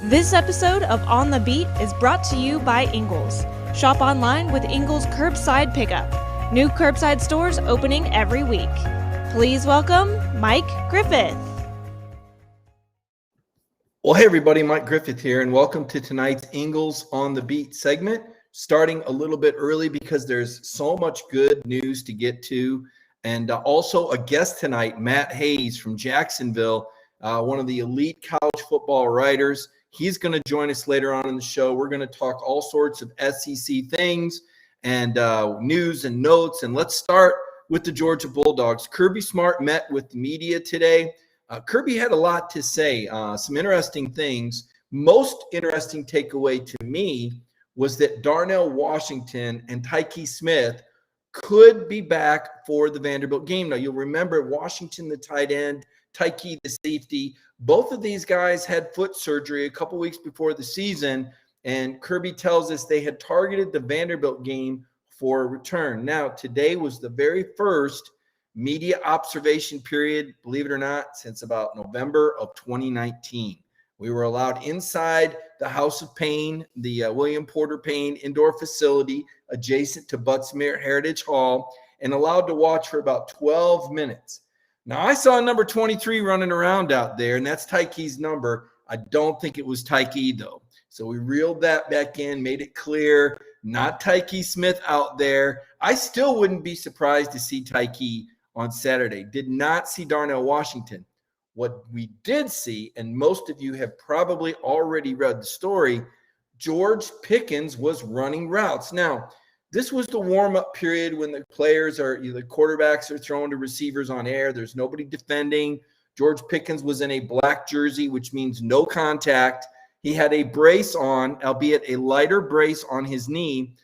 This episode of On the Beat is brought to you by Ingles. Shop online with Ingles Curbside Pickup. New curbside stores opening every week. Please welcome Mike Griffith. Well, hey everybody, Mike Griffith here, and welcome to tonight's Ingles on the Beat segment. Starting a little bit early because there's so much good news to get to. And also a guest tonight, Matt Hayes from Jacksonville, one of the elite college football writers. He's going to join us later on in the show. We're going to talk all sorts of SEC things and news and notes. And let's start with the Georgia Bulldogs. Kirby Smart met with the media today. Kirby had a lot to say, some interesting things. Most interesting takeaway to me was that Darnell Washington and Tyke Smith could be back for the Vanderbilt game. Now, you'll remember Washington, the tight end, Tyke, the safety. Both of these guys had foot surgery a couple weeks before the season, and Kirby tells us they had targeted the Vanderbilt game for a return. Now, today was the very first media observation period, believe it or not, since about November of 2019. We were allowed inside the House of Payne, the William Porter Payne indoor facility adjacent to Butts-Mehre Heritage Hall, and allowed to watch for about 12 minutes. Now, I saw number 23 running around out there, and that's Tyke's number. I don't think it was Tyke, though. So we reeled that back in, made it clear, not Tyke Smith out there. I still wouldn't be surprised to see Tyke on Saturday. Did not see Darnell Washington. What we did see, and most of you have probably already read the story, George Pickens was running routes. Now, this was the warm-up period when the players are, the quarterbacks are throwing to receivers on air. There's nobody defending. George Pickens was in a black jersey, which means no contact. He had a brace on, albeit a lighter brace on his knee.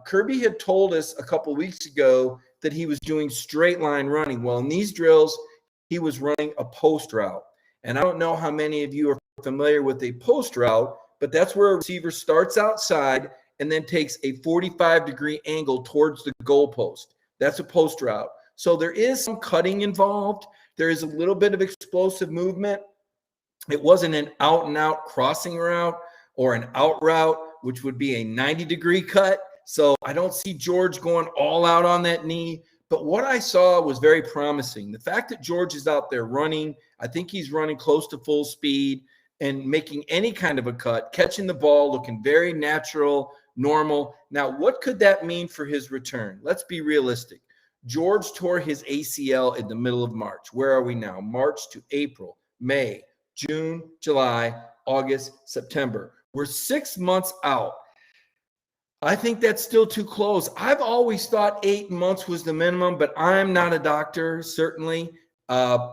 Kirby had told us a couple weeks ago that he was doing straight line running. Well, in these drills, he was running a post route. And I don't know how many of you are familiar with a post route, but that's where a receiver starts outside and then takes a 45-degree angle towards the goalpost. That's a post route. So there is some cutting involved. There is a little bit of explosive movement. It wasn't an out-and-out crossing route or an out route, which would be a 90-degree cut. So I don't see George going all out on that knee. But what I saw was very promising. The fact that George is out there running, I think he's running close to full speed and making any kind of a cut, catching the ball, looking very natural, normal. Now, what could that mean for his return? Let's be realistic. George tore his ACL in the middle of March. Where are we now? March to April, May, June, July, August, September. We're 6 months out. I think that's still too close. I've always thought 8 months was the minimum, but I'm not a doctor, certainly.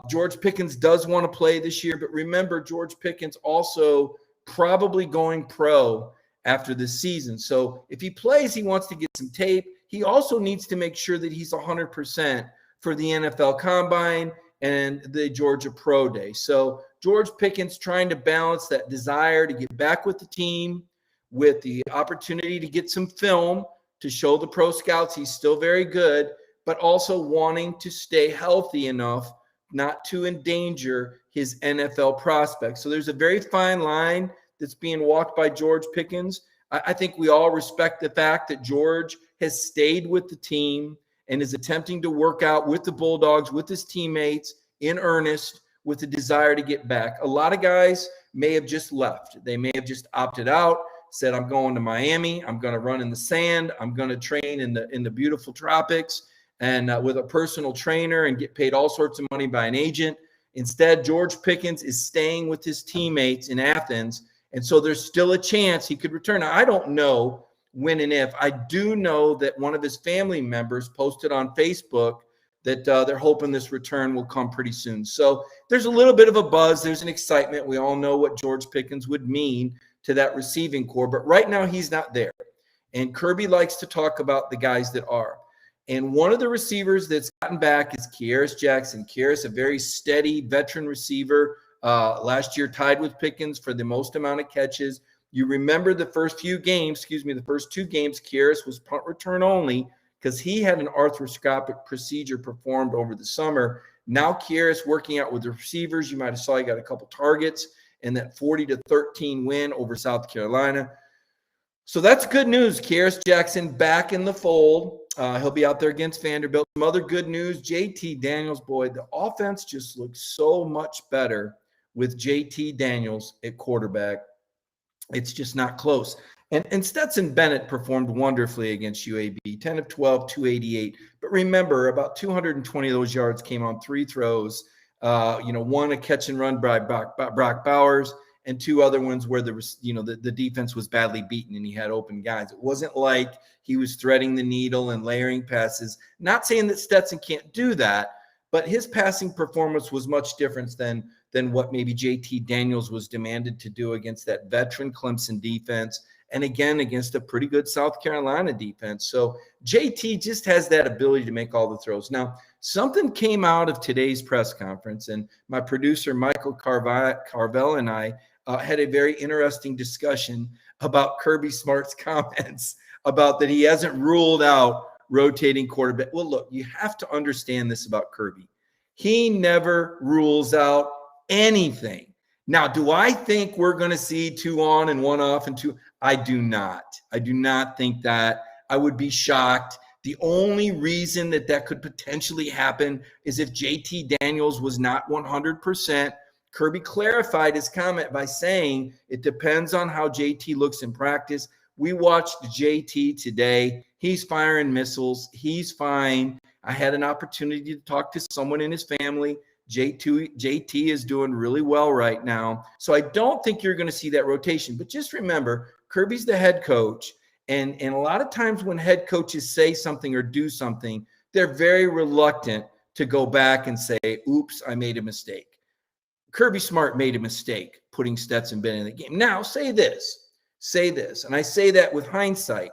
George Pickens does want to play this year, but remember, George Pickens also probably going pro after this season. So if he plays, he wants to get some tape. He also needs to make sure that he's 100% for the NFL Combine and the Georgia Pro Day. So George Pickens trying to balance that desire to get back with the team with the opportunity to get some film to show the pro scouts he's still very good, but also wanting to stay healthy enough not to endanger his NFL prospects. So there's a very fine line that's being walked by George Pickens. I think we all respect the fact that George has stayed with the team and is attempting to work out with the Bulldogs, with his teammates in earnest, with the desire to get back. A lot of guys may have just left. They may have just opted out, said, I'm going to Miami. I'm going to run in the sand. I'm going to train in the beautiful tropics and with a personal trainer and get paid all sorts of money by an agent. Instead, George Pickens is staying with his teammates in Athens. And so there's still a chance he could return. Now, I don't know when and if. I do know that one of his family members posted on Facebook that they're hoping this return will come pretty soon. So there's a little bit of a buzz. There's an excitement. We all know what George Pickens would mean to that receiving core. But right now, he's not there. And Kirby likes to talk about the guys that are. And one of the receivers that's gotten back is Kearis Jackson. Kearis, a very steady veteran receiver. Last year tied with Pickens for the most amount of catches. You remember the first two games, Kearis was punt return only because he had an arthroscopic procedure performed over the summer. Now Kearis working out with the receivers. You might have saw he got a couple targets. in that 40-13 win over South Carolina. So that's good news. Kearis Jackson back in the fold. He'll be out there against Vanderbilt. Some other good news, JT Daniels, boy, the offense just looks so much better with JT Daniels at quarterback. It's just not close. And Stetson Bennett performed wonderfully against UAB, 10 of 12, 288. But remember, about 220 of those yards came on 3 throws. One a catch and run by Brock Bowers, and 2 other ones where there was, the defense was badly beaten and he had open guys. It wasn't like he was threading the needle and layering passes. Not saying that Stetson can't do that, but his passing performance was much different than what maybe JT Daniels was demanded to do against that veteran Clemson defense, and again against a pretty good South Carolina defense. So JT just has that ability to make all the throws. Now, something came out of today's press conference, and my producer Michael Carvel and I had a very interesting discussion about Kirby Smart's comments about that he hasn't ruled out rotating quarterback. Well, look, you have to understand this about Kirby. He never rules out anything. Now, do I think we're going to see 2 on and 1 off and 2? I do not. I do not think that. I would be shocked. The only reason that could potentially happen is if JT Daniels was not 100%. Kirby clarified his comment by saying it depends on how JT looks in practice. We watched JT today. He's firing missiles. He's fine. I had an opportunity to talk to someone in his family. JT is doing really well right now. So I don't think you're going to see that rotation. But just remember, Kirby's the head coach. And a lot of times when head coaches say something or do something, they're very reluctant to go back and say, oops, I made a mistake. Kirby Smart made a mistake putting Stetson Bennett in the game. Now, say this, and I say that with hindsight.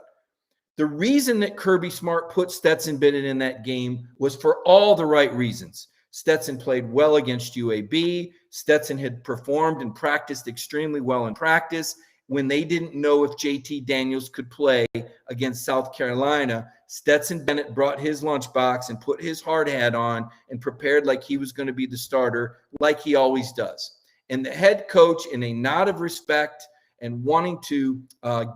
The reason that Kirby Smart put Stetson Bennett in that game was for all the right reasons. Stetson played well against UAB. Stetson had performed and practiced extremely well in practice. When they didn't know if JT Daniels could play against South Carolina, Stetson Bennett brought his lunchbox and put his hard hat on and prepared like he was going to be the starter, like he always does. And the head coach, in a nod of respect and wanting to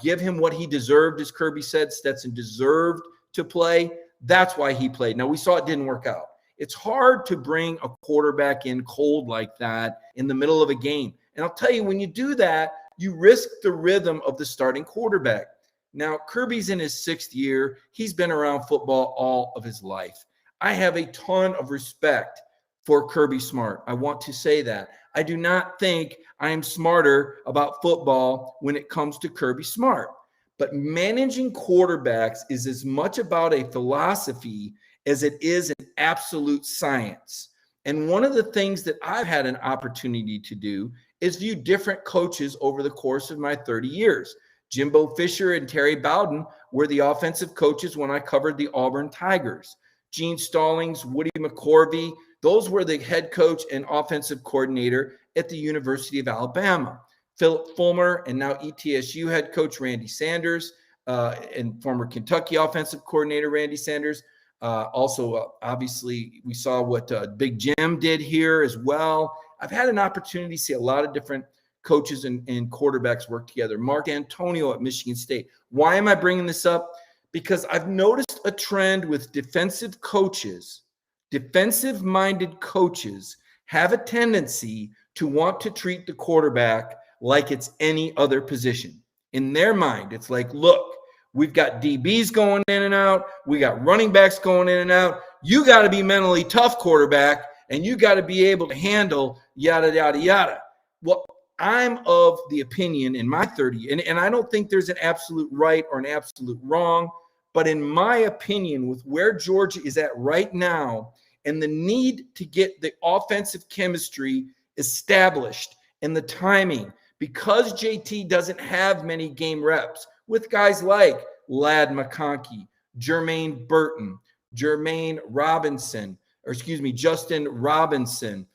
give him what he deserved, as Kirby said, Stetson deserved to play. That's why he played. Now, we saw it didn't work out. It's hard to bring a quarterback in cold like that in the middle of a game. And I'll tell you, when you do that, you risk the rhythm of the starting quarterback. Now, Kirby's in his 6th year. He's been around football all of his life. I have a ton of respect for Kirby Smart. I want to say that. I do not think I am smarter about football when it comes to Kirby Smart. But managing quarterbacks is as much about a philosophy as it is an absolute science. And one of the things that I've had an opportunity to do is view different coaches over the course of my 30 years. Jimbo Fisher and Terry Bowden were the offensive coaches when I covered the Auburn Tigers. Gene Stallings, Woody McCorvey, those were the head coach and offensive coordinator at the University of Alabama. Philip Fulmer and now ETSU head coach Randy Sanders and former Kentucky offensive coordinator Randy Sanders. Obviously, we saw what Big Jim did here as well. I've had an opportunity to see a lot of different coaches and quarterbacks work together. Mark Antonio at Michigan State. Why am I bringing this up? Because I've noticed a trend with defensive coaches. Defensive-minded coaches have a tendency to want to treat the quarterback like it's any other position. In their mind, it's like, look, we've got DBs going in and out. We got running backs going in and out. You got to be mentally tough, quarterback, and you got to be able to handle yada, yada, yada. Well, I'm of the opinion in my 30, and I don't think there's an absolute right or an absolute wrong, but in my opinion, with where Georgia is at right now and the need to get the offensive chemistry established and the timing, because JT doesn't have many game reps with guys like Ladd McConkey, Jermaine Burton, Justin Robinson,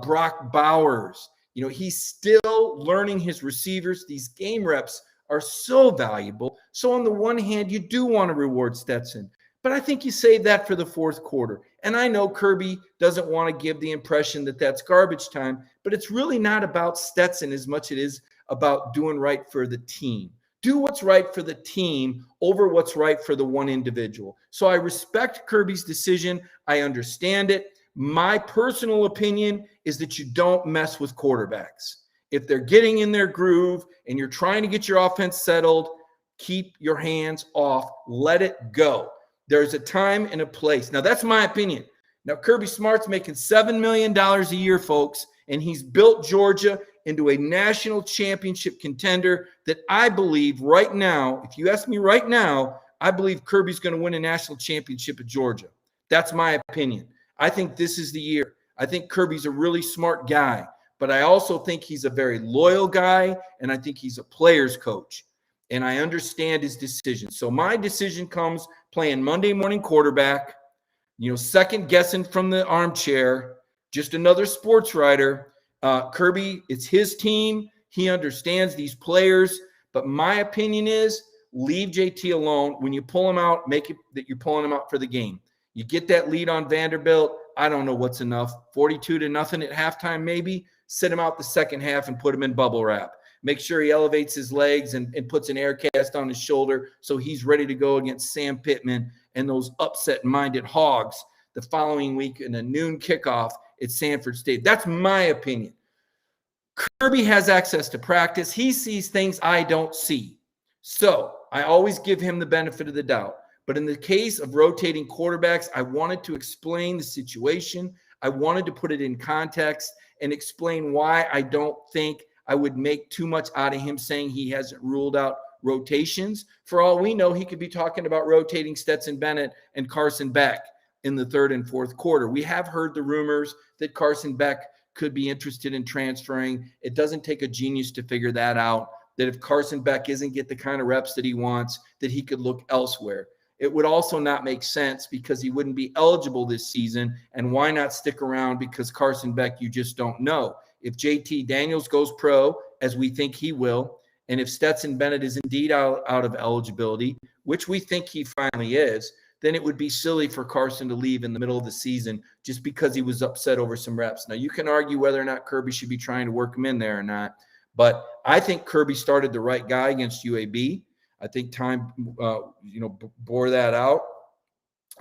Brock Bowers. He's still learning his receivers. These game reps are so valuable. So on the one hand, you do want to reward Stetson. but I think you save that for the fourth quarter. And I know Kirby doesn't want to give the impression that that's garbage time, but it's really not about Stetson as much as it is about doing right for the team. Do what's right for the team over what's right for the one individual. So I respect Kirby's decision. I understand it. My personal opinion is that you don't mess with quarterbacks. If they're getting in their groove and you're trying to get your offense settled, keep your hands off. Let it go. There's a time and a place. Now, that's my opinion. Now, Kirby Smart's making $7 million a year, folks, and he's built Georgia into a national championship contender that I believe right now, if you ask me right now, I believe Kirby's going to win a national championship at Georgia. That's my opinion. I think this is the year. I think Kirby's a really smart guy, but I also think he's a very loyal guy, and I think he's a player's coach, and I understand his decision. So my decision comes playing Monday morning quarterback, second guessing from the armchair, just another sports writer. Kirby, it's his team. He understands these players, but my opinion is leave JT alone. When you pull him out, make it that you're pulling him out for the game. You get that lead on Vanderbilt. I don't know what's enough. 42-0 at halftime, maybe. Sit him out the second half and put him in bubble wrap. Make sure he elevates his legs and puts an air cast on his shoulder so he's ready to go against Sam Pittman and those upset-minded Hogs the following week in a noon kickoff at Sanford State. That's my opinion. Kirby has access to practice. He sees things I don't see. So I always give him the benefit of the doubt. But in the case of rotating quarterbacks, I wanted to explain the situation. I wanted to put it in context and explain why I don't think I would make too much out of him saying he hasn't ruled out rotations. For all we know, he could be talking about rotating Stetson Bennett and Carson Beck in the third and fourth quarter. We have heard the rumors that Carson Beck could be interested in transferring. It doesn't take a genius to figure that out, that if Carson Beck isn't get the kind of reps that he wants, that he could look elsewhere. It would also not make sense because he wouldn't be eligible this season. And why not stick around? Because Carson Beck, you just don't know. If JT Daniels goes pro, as we think he will, and if Stetson Bennett is indeed out of eligibility, which we think he finally is, then it would be silly for Carson to leave in the middle of the season just because he was upset over some reps. Now, you can argue whether or not Kirby should be trying to work him in there or not, but I think Kirby started the right guy against UAB. I think time, bore that out.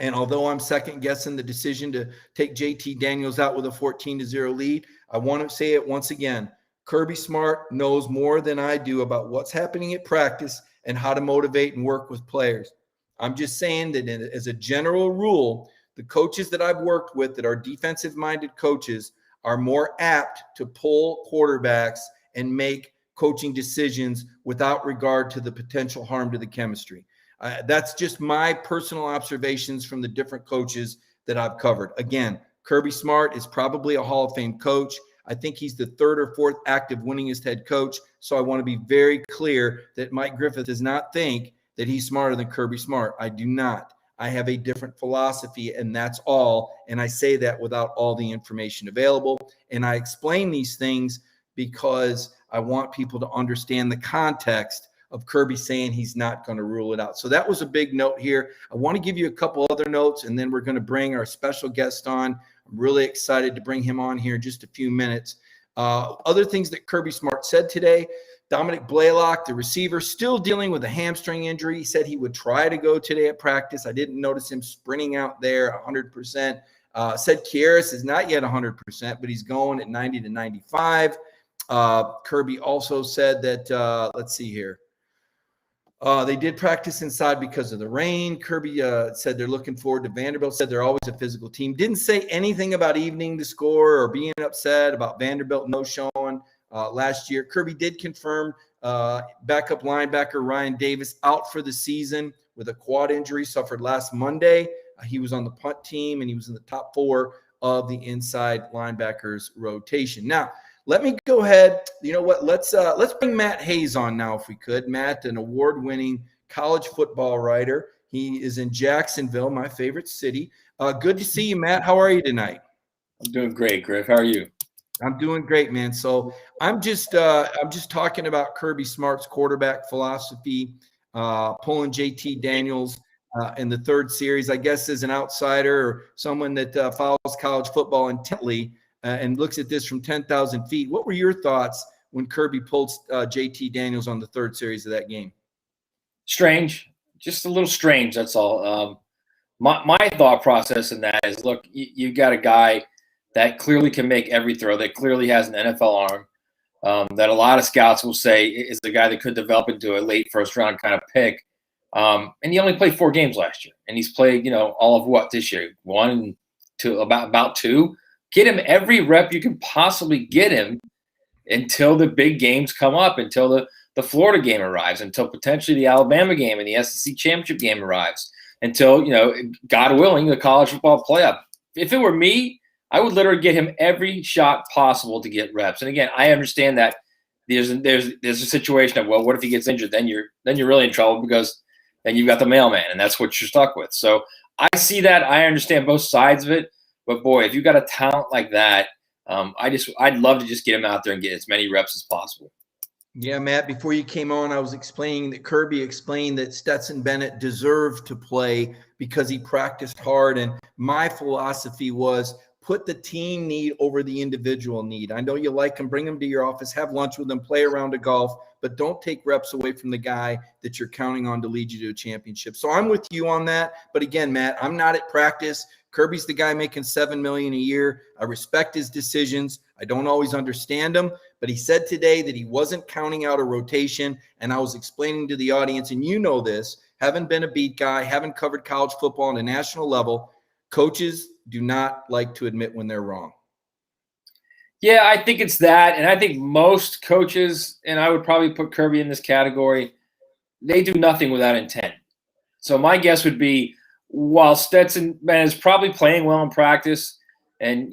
And although I'm second guessing the decision to take JT Daniels out with a 14-0 lead, I want to say it once again. Kirby Smart knows more than I do about what's happening at practice and how to motivate and work with players. I'm just saying that as a general rule, the coaches that I've worked with that are defensive-minded coaches are more apt to pull quarterbacks and make coaching decisions without regard to the potential harm to the chemistry. That's just my personal observations from the different coaches that I've covered. Again, Kirby Smart is probably a Hall of Fame coach. I think he's the third or fourth active winningest head coach. So I want to be very clear that Mike Griffith does not think that he's smarter than Kirby Smart. I do not. I have a different philosophy, and that's all. And I say that without all the information available. And I explain these things because I want people to understand the context of Kirby saying he's not going to rule it out. So that was a big note here. I want to give you a couple other notes, and then we're going to bring our special guest on. I'm really excited to bring him on here in just a few minutes. Other things that Kirby Smart said today, Dominic Blaylock, the receiver, still dealing with a hamstring injury. He said he would try to go today at practice. I didn't notice him sprinting out there 100%. Said Kieris is not yet 100%, but he's going at 90 to 95. Kirby also said that, let's see here. They did practice inside because of the rain. Kirby said they're looking forward to Vanderbilt, said they're always a physical team. Didn't say anything about evening the score or being upset about Vanderbilt no showing last year. Kirby did confirm backup linebacker Ryan Davis out for the season with a quad injury suffered last Monday. He was on the punt team, and he was in the top 4 of the inside linebackers rotation. Now, let me go ahead. You know what? Let's bring Matt Hayes on now, if we could. Matt, an award-winning college football writer. He is in Jacksonville, my favorite city. Good to see you, Matt. How are you tonight? I'm doing great, Griff. How are you? I'm doing great, man. So I'm just talking about Kirby Smart's quarterback philosophy, pulling JT Daniels in the third series, I guess, as an outsider or someone that follows college football intently and looks at this from 10,000 feet. What were your thoughts when Kirby pulled JT Daniels on the third series of that game? Strange, just a little strange. That's all. My thought process in that is, look, you've got a guy that clearly can make every throw, that clearly has an NFL arm, that a lot of scouts will say is the guy that could develop into a late first round kind of pick. And he only played 4 games last year, and he's played, all of what this year? 1 and 2, about 2. Get him every rep you can possibly get him until the big games come up, until the Florida game arrives, until potentially the Alabama game and the SEC championship game arrives, until, God willing, the college football playoff. If it were me, I would literally get him every shot possible to get reps. And again, I understand that there's a situation of, well, what if he gets injured? Then you're really in trouble, because then you've got the mailman, and that's what you're stuck with. So I see that. I understand both sides of it. But boy, if you've got a talent like that, I'd love to just get him out there and get as many reps as possible. Yeah, Matt, before you came on, I was explaining that Kirby explained that Stetson Bennett deserved to play because he practiced hard. And my philosophy was put the team need over the individual need. I know you like him, bring him to your office, have lunch with him, play a round of golf, but don't take reps away from the guy that you're counting on to lead you to a championship. So I'm with you on that. But again, Matt, I'm not at practice. Kirby's the guy making $7 million a year. I respect his decisions. I don't always understand them, but he said today that he wasn't counting out a rotation. And I was explaining to the audience, and you know this, having been a beat guy, having covered college football on a national level, coaches do not like to admit when they're wrong. Yeah, I think it's that. And I think most coaches, and I would probably put Kirby in this category, they do nothing without intent. So my guess would be, while Stetson Bennett is probably playing well in practice, and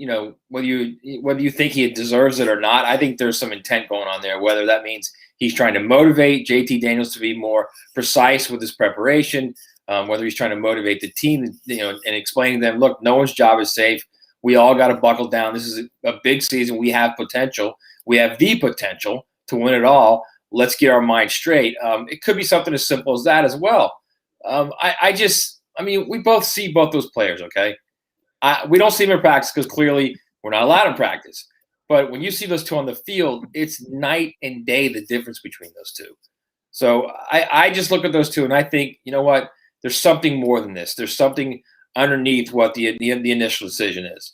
whether you think he deserves it or not, I think there's some intent going on there. Whether that means he's trying to motivate JT Daniels to be more precise with his preparation, whether he's trying to motivate the team, and explaining to them, look, no one's job is safe. We all got to buckle down. This is a big season. We have potential. We have the potential to win it all. Let's get our mind straight. It could be something as simple as that as well. We both see both those players, okay? We don't see them in practice because clearly we're not allowed in practice. But when you see those two on the field, it's night and day, the difference between those two. So I just look at those two and I think, you know what? There's something more than this. There's something underneath what the initial decision is.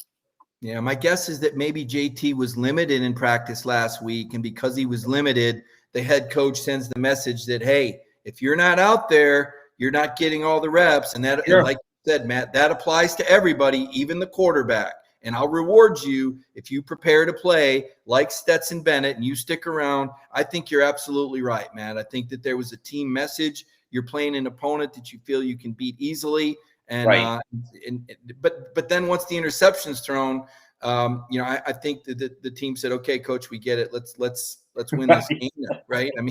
Yeah, my guess is that maybe JT was limited in practice last week, and because he was limited, the head coach sends the message that, hey, if you're not out there, you're not getting all the reps. And that, Sure. Like you said, Matt, that applies to everybody, even the quarterback. And I'll reward you if you prepare to play like Stetson Bennett and you stick around. I think you're absolutely right, Matt. I think that there was a team message. You're playing an opponent that you feel you can beat easily. And, right. But then once the interception's thrown, I think that the team said, okay, coach, we get it. Let's win this game, right? I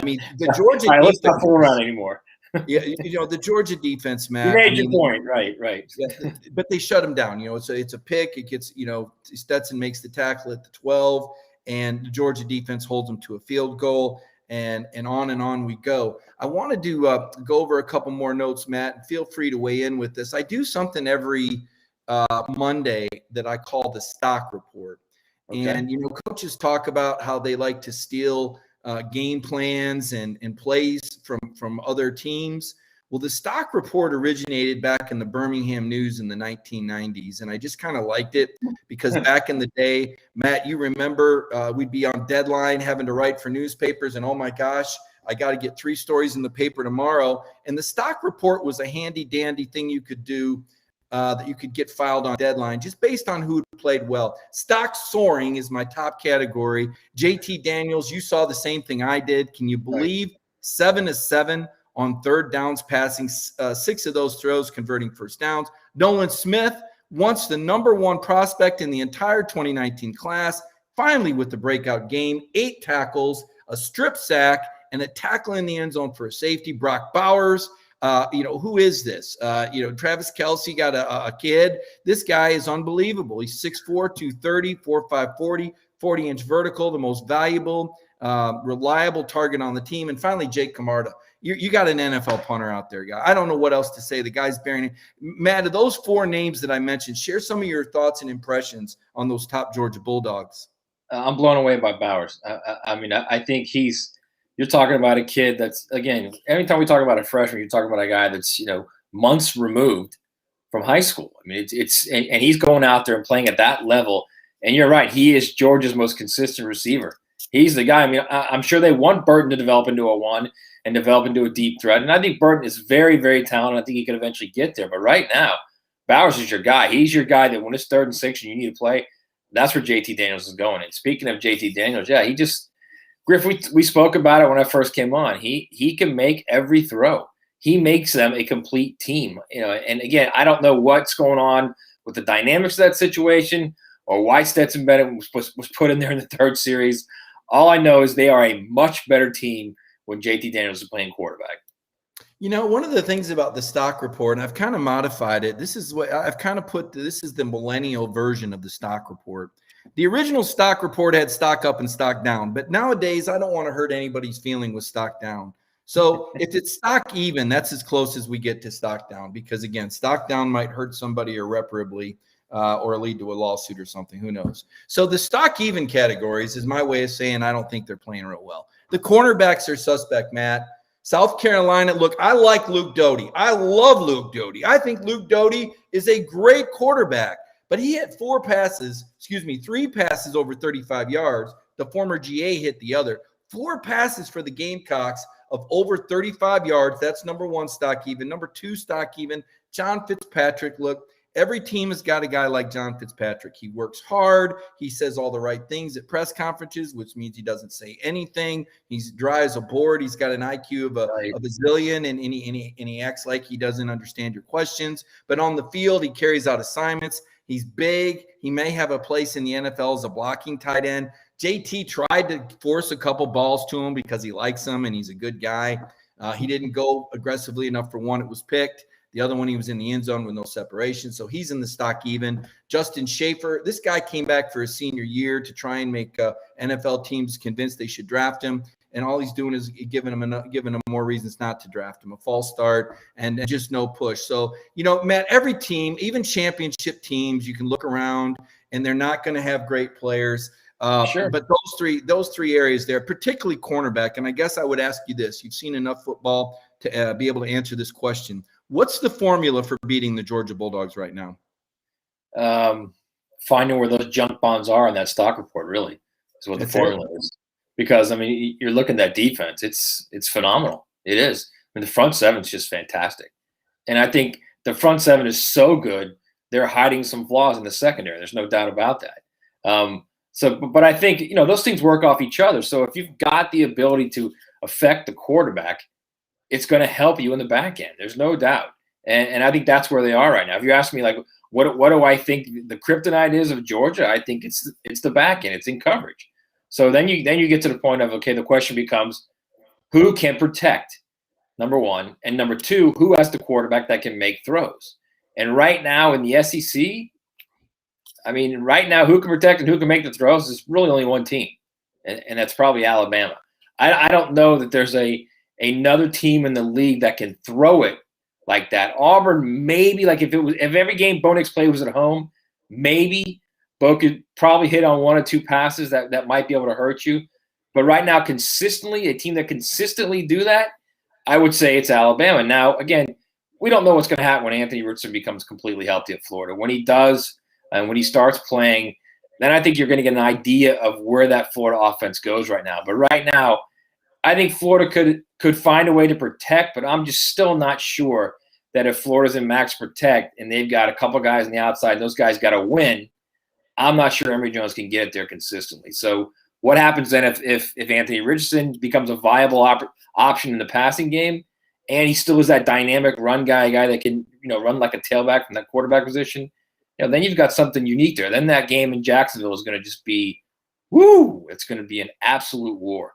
mean, the Georgia defense, let's not fool around anymore. Yeah, the Georgia defense, Matt. You made your point, right. Yeah, but they shut him down. It's a pick. It gets, Stetson makes the tackle at the 12, and the Georgia defense holds them to a field goal, and on we go. I wanted to go over a couple more notes, Matt, and feel free to weigh in with this. I do something every Monday that I call the stock report. Okay. And, coaches talk about how they like to steal game plans and plays from other teams. Well, the stock report originated back in the Birmingham News in the 1990s, and I just kind of liked it because back in the day, Matt, you remember we'd be on deadline having to write for newspapers, and oh my gosh, I got to get 3 stories in the paper tomorrow. And the stock report was a handy dandy thing you could do that you could get filed on deadline just based on who played well. Stock soaring is my top category. JT Daniels, you saw the same thing I did. Can you believe 7-7 on third downs passing, 6 of those throws converting first downs? Nolan Smith, once the number 1 prospect in the entire 2019 class, finally with the breakout game, 8 tackles, a strip sack, and a tackle in the end zone for a safety. Brock Bowers, who is this? Travis Kelce got a kid. This guy is unbelievable. He's 6'4", 230, 4'5", 40, 40-inch vertical, the most valuable, reliable target on the team. And finally, Jake Camarda. you got an NFL punter out there, guy. I don't know what else to say. The guy's bearing. Matt, of those 4 names that I mentioned, share some of your thoughts and impressions on those top Georgia Bulldogs. I'm blown away by Bowers. I think you're talking about a kid that's, again, every time we talk about a freshman, you're talking about a guy that's, months removed from high school. I mean, and he's going out there and playing at that level. And you're right. He is Georgia's most consistent receiver. He's the guy. I mean, I'm sure they want Burton to develop into a 1 and develop into a deep threat. And I think Burton is very, very talented. I think he could eventually get there. But right now, Bowers is your guy. He's your guy that when it's 3rd and 6 and you need to play, that's where JT Daniels is going. And speaking of JT Daniels, yeah, Griff, we spoke about it when I first came on. He can make every throw. He makes them a complete team. And again, I don't know what's going on with the dynamics of that situation or why Stetson Bennett was put in there in the 3rd series. All I know is they are a much better team when JT Daniels is playing quarterback. One of the things about the stock report, and I've kind of modified it. This is what I've kind of put. This is the millennial version of the stock report. The original stock report had stock up and stock down, but nowadays I don't want to hurt anybody's feeling with stock down. So if it's stock even, that's as close as we get to stock down, because again, stock down might hurt somebody irreparably or lead to a lawsuit or something. Who knows? So the stock even categories is my way of saying I don't think they're playing real well. The cornerbacks are suspect, Matt. South Carolina, look, I like Luke Doty. I love Luke Doty. I think Luke Doty is a great quarterback, but he had 3 passes over 35 yards. The former GA hit the other. 4 passes for the Gamecocks of over 35 yards. That's number 1 stock even. Number 2 stock even, John Fitzpatrick. Look, every team has got a guy like John Fitzpatrick. He works hard. He says all the right things at press conferences, which means he doesn't say anything. He's dry as a board. He's got an IQ of a zillion, and he acts like he doesn't understand your questions. But on the field, he carries out assignments. He's big. He may have a place in the NFL as a blocking tight end. JT tried to force a couple balls to him because he likes him and he's a good guy. He didn't go aggressively enough for one. It was picked. The other one, he was in the end zone with no separation. So he's in the stock even. Justin Schaefer, this guy came back for his senior year to try and make NFL teams convinced they should draft him. And all he's doing is giving them more reasons not to draft him, a false start and just no push. So, Matt, every team, even championship teams, you can look around and they're not going to have great players. Sure. But those three areas there, particularly cornerback, and I guess I would ask you this. You've seen enough football to be able to answer this question. What's the formula for beating the Georgia Bulldogs right now? Finding where those junk bonds are in that stock report, really, is what the formula is. Because, you're looking at that defense. It's phenomenal. It is. The front seven is just fantastic. And I think the front seven is so good, they're hiding some flaws in the secondary. There's no doubt about that. But I think, those things work off each other. So if you've got the ability to affect the quarterback, it's going to help you in the back end. There's no doubt. And I think that's where they are right now. If you ask me, what do I think the kryptonite is of Georgia? I think it's the back end. It's in coverage. So then you get to the point of, okay, the question becomes, who can protect, number one, and number two, who has the quarterback that can make throws? And right now in the SEC, right now who can protect and who can make the throws is really only one team, and that's probably Alabama. I don't know that there's another team in the league that can throw it like that. Auburn, maybe, if every game Bo Nix played was at home, maybe Bo could probably hit on one or two passes that might be able to hurt you. But right now, consistently, a team that consistently do that, I would say it's Alabama. Now, again, we don't know what's going to happen when Anthony Richardson becomes completely healthy at Florida. When he does, and when he starts playing, then I think you're going to get an idea of where that Florida offense goes right now. But right now, I think Florida could find a way to protect, but I'm just still not sure that if Florida's in max protect and they've got a couple guys on the outside, and those guys got to win, I'm not sure Emory Jones can get it there consistently. So what happens then if Anthony Richardson becomes a viable option in the passing game, and he still is that dynamic run guy that can run like a tailback from that quarterback position? Then you've got something unique there. Then that game in Jacksonville is going to just be, it's going to be an absolute war.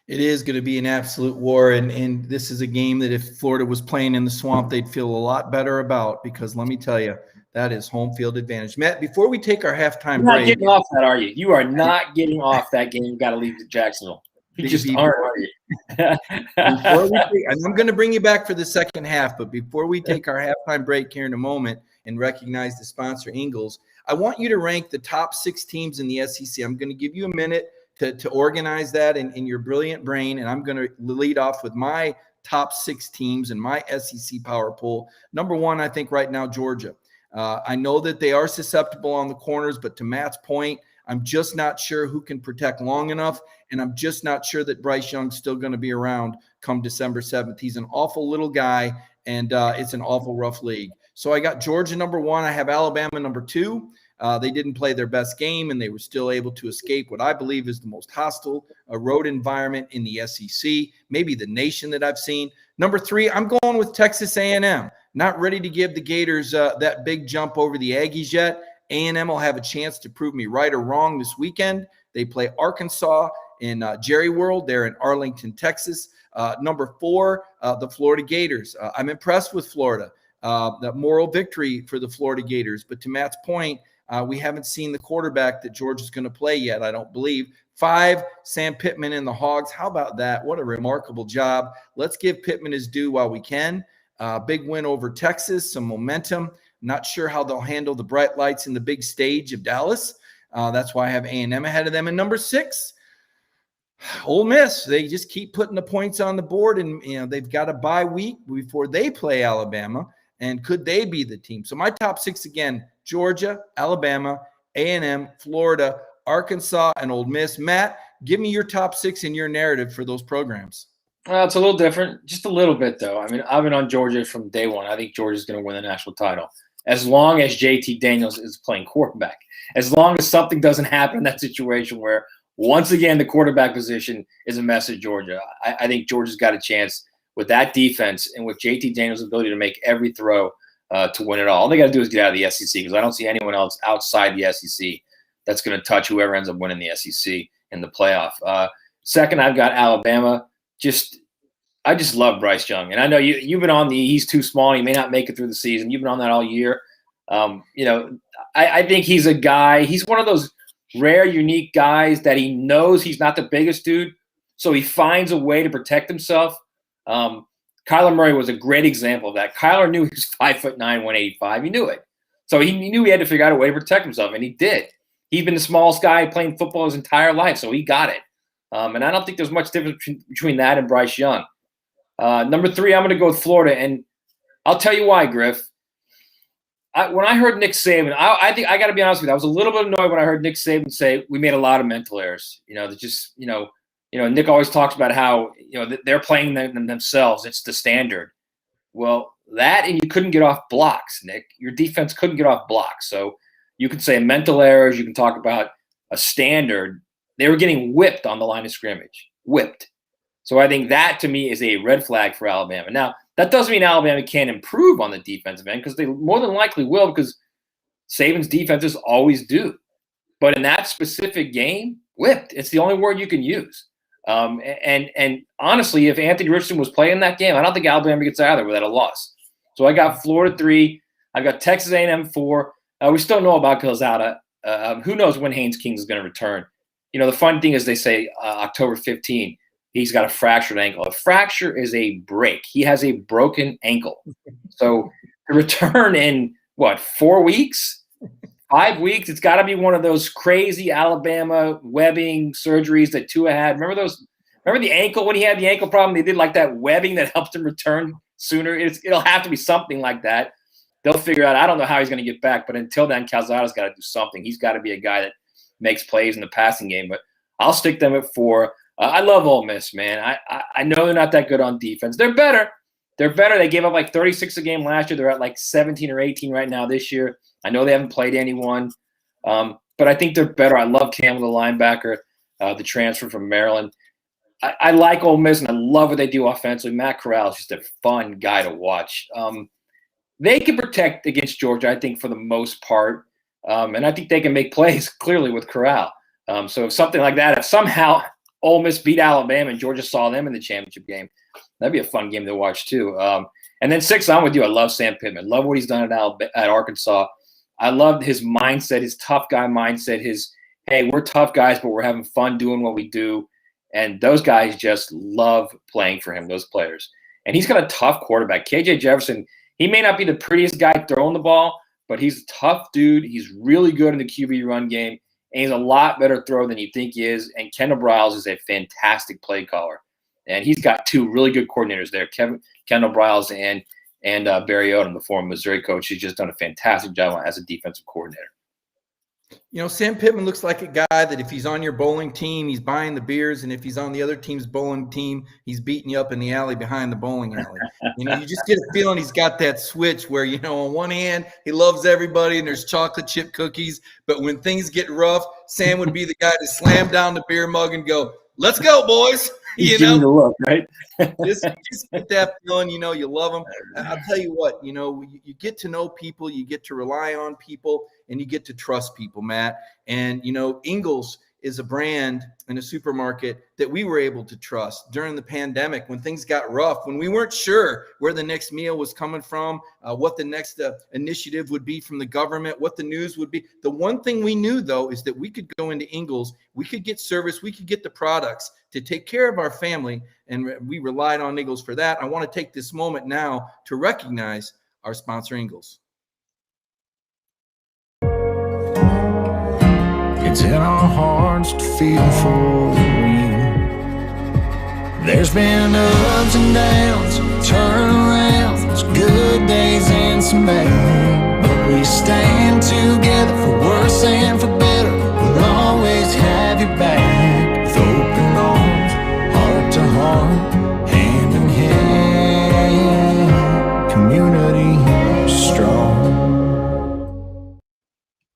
It is going to be an absolute war, and this is a game that if Florida was playing in the swamp, they'd feel a lot better about, because let me tell you, that is home field advantage. Matt, before we take our halftime break. You're not getting off that, are you? You are not getting off that game. You've got to leave to Jacksonville. You just aren't, are you? And I'm going to bring you back for the second half, but before we take our halftime break here in a moment and recognize the sponsor, Ingles, I want you to rank the top 6 teams in the SEC. I'm going to give you a minute to organize that in your brilliant brain, and I'm going to lead off with my top 6 teams in my SEC power poll. Number 1, I think right now, Georgia. I know that they are susceptible on the corners, but to Matt's point, I'm just not sure who can protect long enough, and I'm just not sure that Bryce Young's still going to be around come December 7th. He's an awful little guy, and it's an awful rough league. So I got Georgia number 1. I have Alabama number 2. They didn't play their best game, and they were still able to escape what I believe is the most hostile road environment in the SEC, maybe the nation that I've seen. Number 3, I'm going with Texas A&M. Not ready to give the Gators that big jump over the Aggies yet. A&M will have a chance to prove me right or wrong this weekend. They play Arkansas in Jerry World. They're in Arlington, Texas. Number 4, the Florida Gators. I'm impressed with Florida. The moral victory for the Florida Gators. But to Matt's point, we haven't seen the quarterback that Georgia's going to play yet, I don't believe. 5, Sam Pittman and the Hogs. How about that? What a remarkable job. Let's give Pittman his due while we can. Big win over Texas, some momentum. Not sure how they'll handle the bright lights in the big stage of Dallas. That's why I have A&M ahead of them. And number 6, Ole Miss. They just keep putting the points on the board, and they've got a bye week before they play Alabama. And could they be the team? So my top 6 again: Georgia, Alabama, A&M, Florida, Arkansas, and Ole Miss. Matt, give me your top 6 in your narrative for those programs. Well, it's a little different, just a little bit, though. I mean, I've been on Georgia from day one. I think Georgia's going to win the national title as long as JT Daniels is playing quarterback. As long as something doesn't happen in that situation where, once again, the quarterback position is a mess at Georgia. I think Georgia's got a chance with that defense and with JT Daniels' ability to make every throw to win it all they got to do is get out of the SEC, because I don't see anyone else outside the SEC that's going to touch whoever ends up winning the SEC in the playoff. Second, I've got Alabama. I just love Bryce Young. And I know you've been on he's too small, he may not make it through the season. You've been on that all year. I think he's a guy, he's one of those rare, unique guys that he knows he's not the biggest dude, so he finds a way to protect himself. Kyler Murray was a great example of that. Kyler knew he was 5'9", 185. He knew it. So he knew he had to figure out a way to protect himself, and he did. He's been the smallest guy playing football his entire life, so he got it. And I don't think there's much difference between that and Bryce Young. Number 3, I'm going to go with Florida, and I'll tell you why, Griff. When I heard Nick Saban, I think I got to be honest with you. I was a little bit annoyed when I heard Nick Saban say we made a lot of mental errors. Nick always talks about how they're playing themselves. It's the standard. Well, that and you couldn't get off blocks, Nick. Your defense couldn't get off blocks. So you can say mental errors. You can talk about a standard. They were getting whipped on the line of scrimmage. Whipped. So I think that, to me, is a red flag for Alabama. Now, that doesn't mean Alabama can't improve on the defensive end, because they more than likely will, because Saban's defenses always do. But in that specific game, whipped. It's the only word you can use. And honestly, if Anthony Richardson was playing that game, I don't think Alabama gets out of there without a loss. So I got Florida 3. I got Texas A&M 4. We still know about Calzada. Who knows when Haynes King is going to return? The fun thing is they say October 15. He's got a fractured ankle. A fracture is a break. He has a broken ankle. So to return in, 4 weeks? 5 weeks? It's got to be one of those crazy Alabama webbing surgeries that Tua had. Remember the ankle, when he had the ankle problem? They did like that webbing that helped him return sooner. It'll have to be something like that. They'll figure out. I don't know how he's going to get back, but until then, Calzada's got to do something. He's got to be a guy that makes plays in the passing game. But I'll stick them at 4. I love Ole Miss, man. I know they're not that good on defense. They're better. They gave up like 36 a game last year. They're at like 17 or 18 right now this year. I know they haven't played anyone, but I think they're better. I love Campbell, the linebacker, the transfer from Maryland. I like Ole Miss, and I love what they do offensively. Matt Corral is just a fun guy to watch. They can protect against Georgia, I think, for the most part, and I think they can make plays clearly with Corral. So if something like that, if somehow Ole Miss beat Alabama and Georgia saw them in the championship game, that'd be a fun game to watch too. And then 6, I'm with you. I love Sam Pittman. Love what he's done at Arkansas. I love his mindset, his tough guy mindset, hey, we're tough guys, but we're having fun doing what we do. And those guys just love playing for him, those players. And he's got a tough quarterback. KJ Jefferson, he may not be the prettiest guy throwing the ball, but he's a tough dude. He's really good in the QB run game, and he's a lot better thrower than you think he is. And Kendall Briles is a fantastic play caller. And he's got two really good coordinators there, Kendall Briles and Barry Odom, the former Missouri coach. He's just done a fantastic job as a defensive coordinator. You know, Sam Pittman looks like a guy that if he's on your bowling team, he's buying the beers, and if he's on the other team's bowling team, he's beating you up in the alley behind the bowling alley. You know, you just get a feeling he's got that switch where, you know, on one hand, he loves everybody and there's chocolate chip cookies, but when things get rough, Sam would be the guy to slam down the beer mug and go, "Let's go, boys." You know, the look, right? just get that feeling, you know, you love them. I'll tell you what, you know, you get to know people, you get to rely on people, and you get to trust people, Matt. And, you know, Ingles is a brand and a supermarket that we were able to trust during the pandemic when things got rough, when we weren't sure where the next meal was coming from, what the next initiative would be from the government, what the news would be. The one thing we knew, though, is that we could go into Ingles, we could get service, we could get the products to take care of our family, and we relied on Ingles for that. I want to take this moment now to recognize our sponsor, Ingles. It's in our hearts to feel for real. There's been ups and downs, turnarounds, good days and some bad. But we stand together for worse and for better. We'll always have your back. With open arms, heart to heart, hand in hand. Community strong.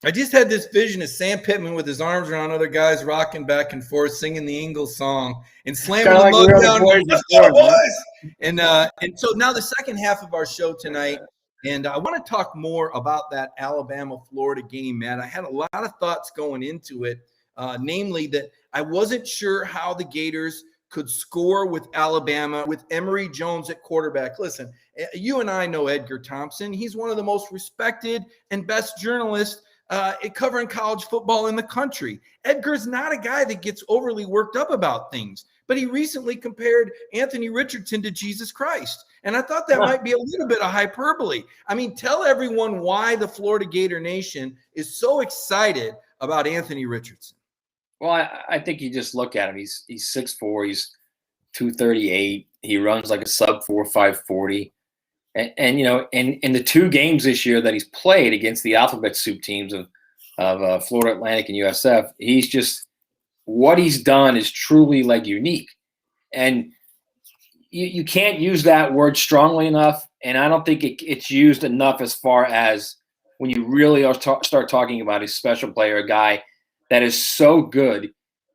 I just had this vision of Sam Pittman with his arms around other guys, rocking back and forth, singing the Ingles song, and slamming the mug down. And so now the second half of our show tonight, and I want to talk more about that Alabama-Florida game, Matt. I had a lot of thoughts going into it, namely that I wasn't sure how the Gators could score with Alabama, with Emory Jones at quarterback. Listen, you and I know Edgar Thompson. He's one of the most respected and best journalists covering college football in the country. Edgar's not a guy that gets overly worked up about things, but he recently compared Anthony Richardson to Jesus Christ. And I thought that might be a little bit of hyperbole. I mean, tell everyone why the Florida Gator Nation is so excited about Anthony Richardson. Well, I think you just look at him. He's 6'4", he's 238. He runs like a sub-4.5 40. And you know, in the two games this year that he's played against the alphabet soup teams of Florida Atlantic and USF, he's just, what he's done is truly like unique. And you can't use that word strongly enough, and I don't think it's used enough as far as when you really start talking about a special player, a guy that is so good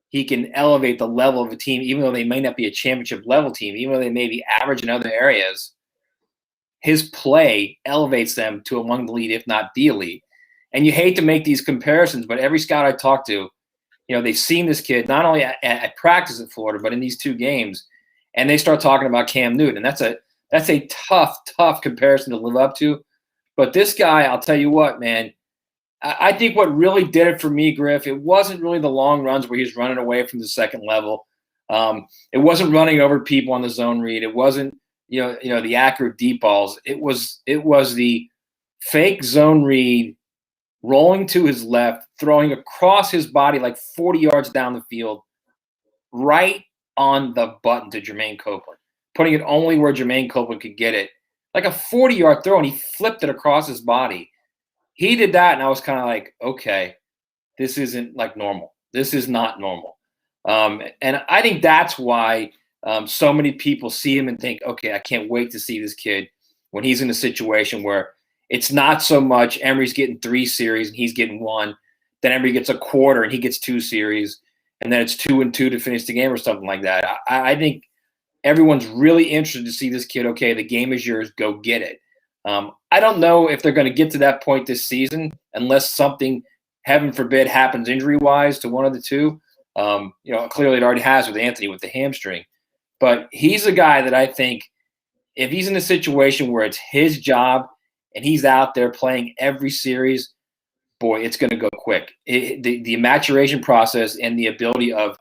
he can elevate the level of a team, even though they may not be a championship level team, even though they may be average in other areas. His play elevates them to among the elite, if not the elite. And you hate to make these comparisons, but every scout I talk to, you know, they've seen this kid not only at practice at Florida, but in these two games, and they start talking about Cam Newton. That's a tough comparison to live up to. But this guy, I'll tell you what, man, I think what really did it for me, Griff, it wasn't really the long runs where he was running away from the second level. It wasn't running over people on the zone read. It wasn't, you know, the accurate deep balls. It was the fake zone read, rolling to his left, throwing across his body like 40 yards down the field, right on the button to Jermaine Copeland, putting it only where Jermaine Copeland could get it, like a 40-yard throw, and he flipped it across his body. He did that, and I was kind of like, okay, this isn't like normal. This is not normal. And I think that's why so many people see him and think, okay, I can't wait to see this kid when he's in a situation where it's not so much Emory's getting 3 series and he's getting 1, then Emory gets a quarter and he gets 2 series, and then it's 2 and 2 to finish the game or something like that. I think everyone's really interested to see this kid, okay, the game is yours, go get it. I don't know if they're going to get to that point this season unless something, heaven forbid, happens injury-wise to one of the two. You know, clearly it already has with Anthony with the hamstring. But he's a guy that I think if he's in a situation where it's his job and he's out there playing every series, boy, it's going to go quick. The maturation process and the ability of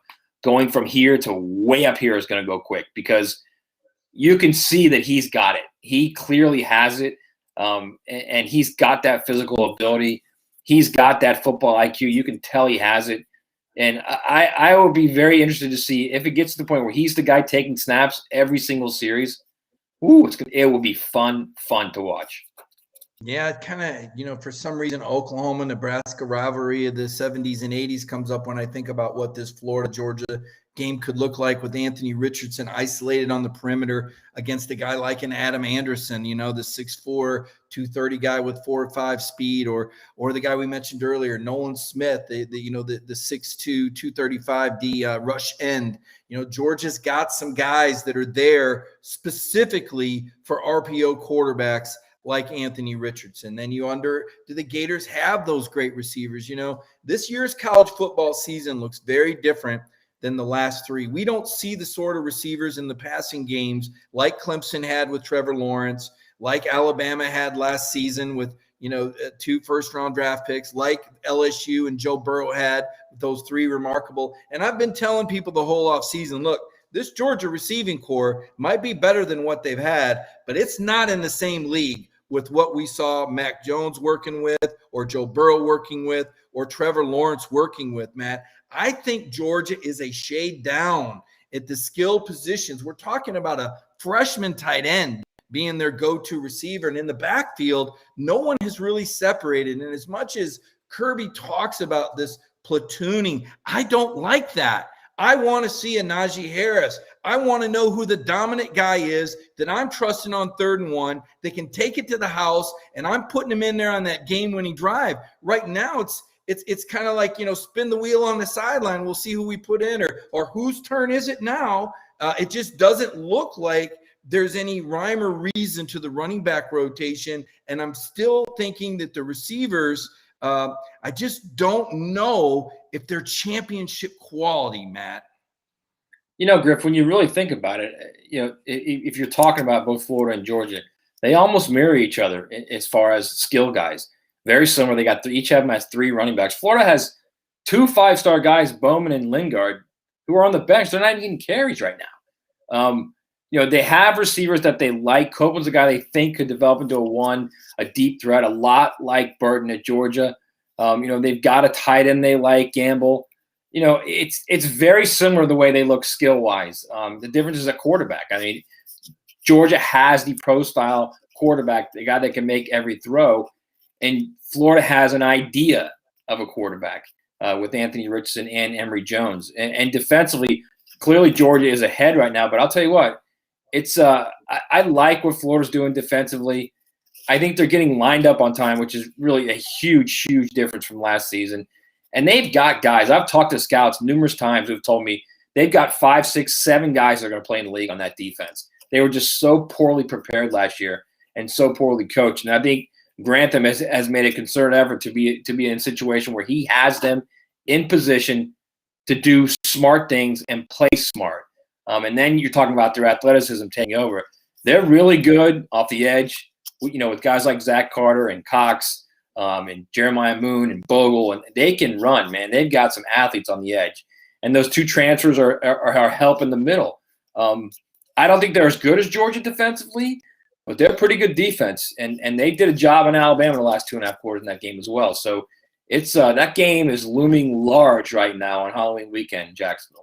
going from here to way up here is going to go quick because you can see that he's got it. He clearly has it, and he's got that physical ability. He's got that football IQ. You can tell he has it. And I will be very interested to see if it gets to the point where he's the guy taking snaps every single series. Ooh, it will be fun to watch. Yeah, it kind of, for some reason, Oklahoma-Nebraska rivalry of the 70s and 80s comes up when I think about what this Florida-Georgia game could look like with Anthony Richardson isolated on the perimeter against a guy like an Adam Anderson, the 6'4", 230 guy with 4 or 5 speed, or the guy we mentioned earlier, Nolan Smith, the 6'2", 235 D rush end. Georgia's got some guys that are there specifically for RPO quarterbacks like Anthony Richardson. Then do the Gators have those great receivers? This year's college football season looks very different than the last 3. We don't see the sort of receivers in the passing games like Clemson had with Trevor Lawrence, like Alabama had last season with, 2 first-round draft picks, like LSU and Joe Burrow had with those 3 remarkable. And I've been telling people the whole offseason, look, this Georgia receiving core might be better than what they've had, but it's not in the same league with what we saw Mac Jones working with, or Joe Burrow working with, or Trevor Lawrence working with, Matt. I think Georgia is a shade down at the skill positions. We're talking about a freshman tight end being their go-to receiver. And in the backfield, no one has really separated. And as much as Kirby talks about this platooning, I don't like that. I want to see a Najee Harris. I want to know who the dominant guy is that I'm trusting on 3rd and 1. They can take it to the house, and I'm putting him in there on that game-winning drive. Right now, it's kind of like, spin the wheel on the sideline. We'll see who we put in, or whose turn is it now? It just doesn't look like there's any rhyme or reason to the running back rotation, and I'm still thinking that the receivers – I just don't know if they're championship quality, Matt. Griff, when you really think about it, if you're talking about both Florida and Georgia, they almost mirror each other as far as skill guys. Very similar. They got each of them has 3 running backs. Florida has 2 5-star guys, Bowman and Lingard, who are on the bench. They're not even getting carries right now. They have receivers that they like. Copeland's a guy they think could develop into a deep threat, a lot like Burton at Georgia. They've got a tight end they like, Gamble. It's very similar the way they look skill-wise. The difference is a quarterback. I mean, Georgia has the pro-style quarterback, the guy that can make every throw, and Florida has an idea of a quarterback with Anthony Richardson and Emory Jones. And defensively, clearly Georgia is ahead right now, but I'll tell you what, I like what Florida's doing defensively. I think they're getting lined up on time, which is really a huge, huge difference from last season. And they've got guys. I've talked to scouts numerous times who've told me they've got 5, 6, 7 guys that are going to play in the league on that defense. They were just so poorly prepared last year and so poorly coached. And I think Grantham has made a concerted effort to be in a situation where he has them in position to do smart things and play smart. And then you're talking about their athleticism taking over. They're really good off the edge, with guys like Zach Carter and Cox and Jeremiah Moon and Bogle, and they can run, man. They've got some athletes on the edge. And those 2 transfers are helping the middle. I don't think they're as good as Georgia defensively, but they're pretty good defense. And they did a job in Alabama the last 2.5 quarters in that game as well. So it's that game is looming large right now on Halloween weekend in Jacksonville.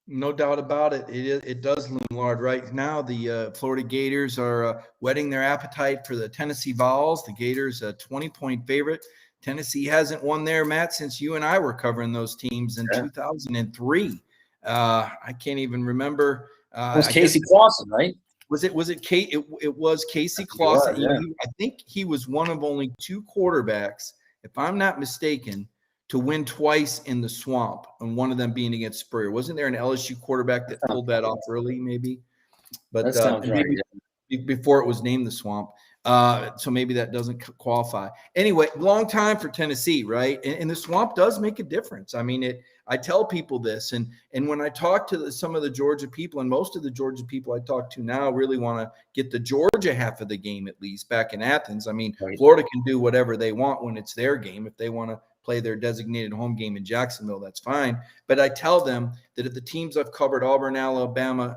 No doubt about it. It does loom large right now. The Florida Gators are whetting their appetite for the Tennessee Vols. The Gators a 20-point favorite. Tennessee hasn't won there, Matt, since you and I were covering those teams in 2003. I can't even remember. It was Casey Clausen, right? Was it Kate? It was Casey Clausen. Yeah. I think he was one of only 2 quarterbacks, if I'm not mistaken, to win twice in the Swamp, and one of them being against Spurrier. Wasn't there an LSU quarterback that pulled that off early, maybe? But right, before it was named the Swamp. So maybe that doesn't qualify. Anyway, long time for Tennessee, right? And the Swamp does make a difference. I mean, I tell people this, and when I talk to some of the Georgia people, and most of the Georgia people I talk to now really want to get the Georgia half of the game at least back in Athens. I mean, right. Florida can do whatever they want when it's their game. If they want to play their designated home game in Jacksonville, that's fine. But I tell them that if the teams I've covered, Auburn, Alabama,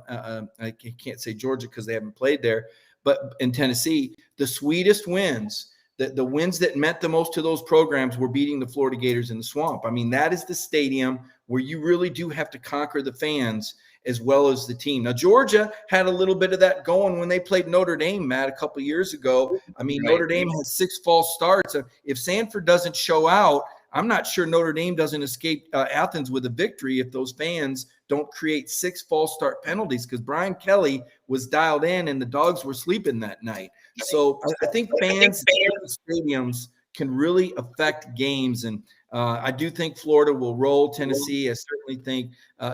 I can't say Georgia because they haven't played there, but in Tennessee, the sweetest wins, the wins that meant the most to those programs were beating the Florida Gators in the Swamp. I mean, that is the stadium where you really do have to conquer the fans as well as the team. Now, Georgia had a little bit of that going when they played Notre Dame, Matt, a couple of years ago. I mean, Notre Dame has 6 false starts. If Sanford doesn't show out, I'm not sure Notre Dame doesn't escape Athens with a victory if those fans don't create 6 false start penalties, because Brian Kelly was dialed in and the Dogs were sleeping that night. So I think fans in stadiums can really affect games. And I do think Florida will roll Tennessee. I certainly think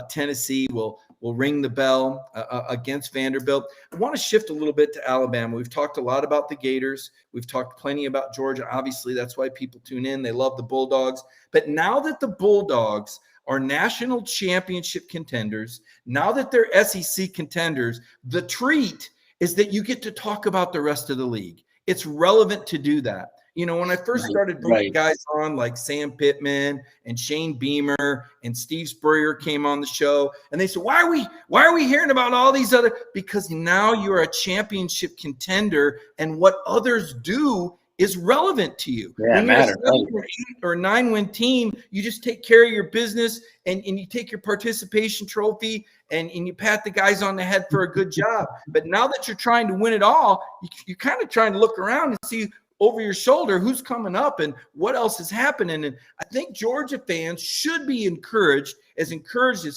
Tennessee will ring the bell against Vanderbilt. I want to shift a little bit to Alabama. We've talked a lot about the Gators. We've talked plenty about Georgia. Obviously, that's why people tune in. They love the Bulldogs. But now that the Bulldogs are national championship contenders, now that they're SEC contenders, the treat is that you get to talk about the rest of the league. It's relevant to do that. You know, when I first started bringing guys on like Sam Pittman and Shane Beamer and Steve Spurrier came on the show, and they said, why are we hearing about all these other? Because now you're a championship contender, and what others do is relevant to you. Yeah, when you're a 7 or 8 or a 9-win team, you just take care of your business and you take your participation trophy and you pat the guys on the head for a good job. But now that you're trying to win it all, you're kind of trying to look around and see over your shoulder who's coming up and what else is happening. And I think Georgia fans should be encouraged as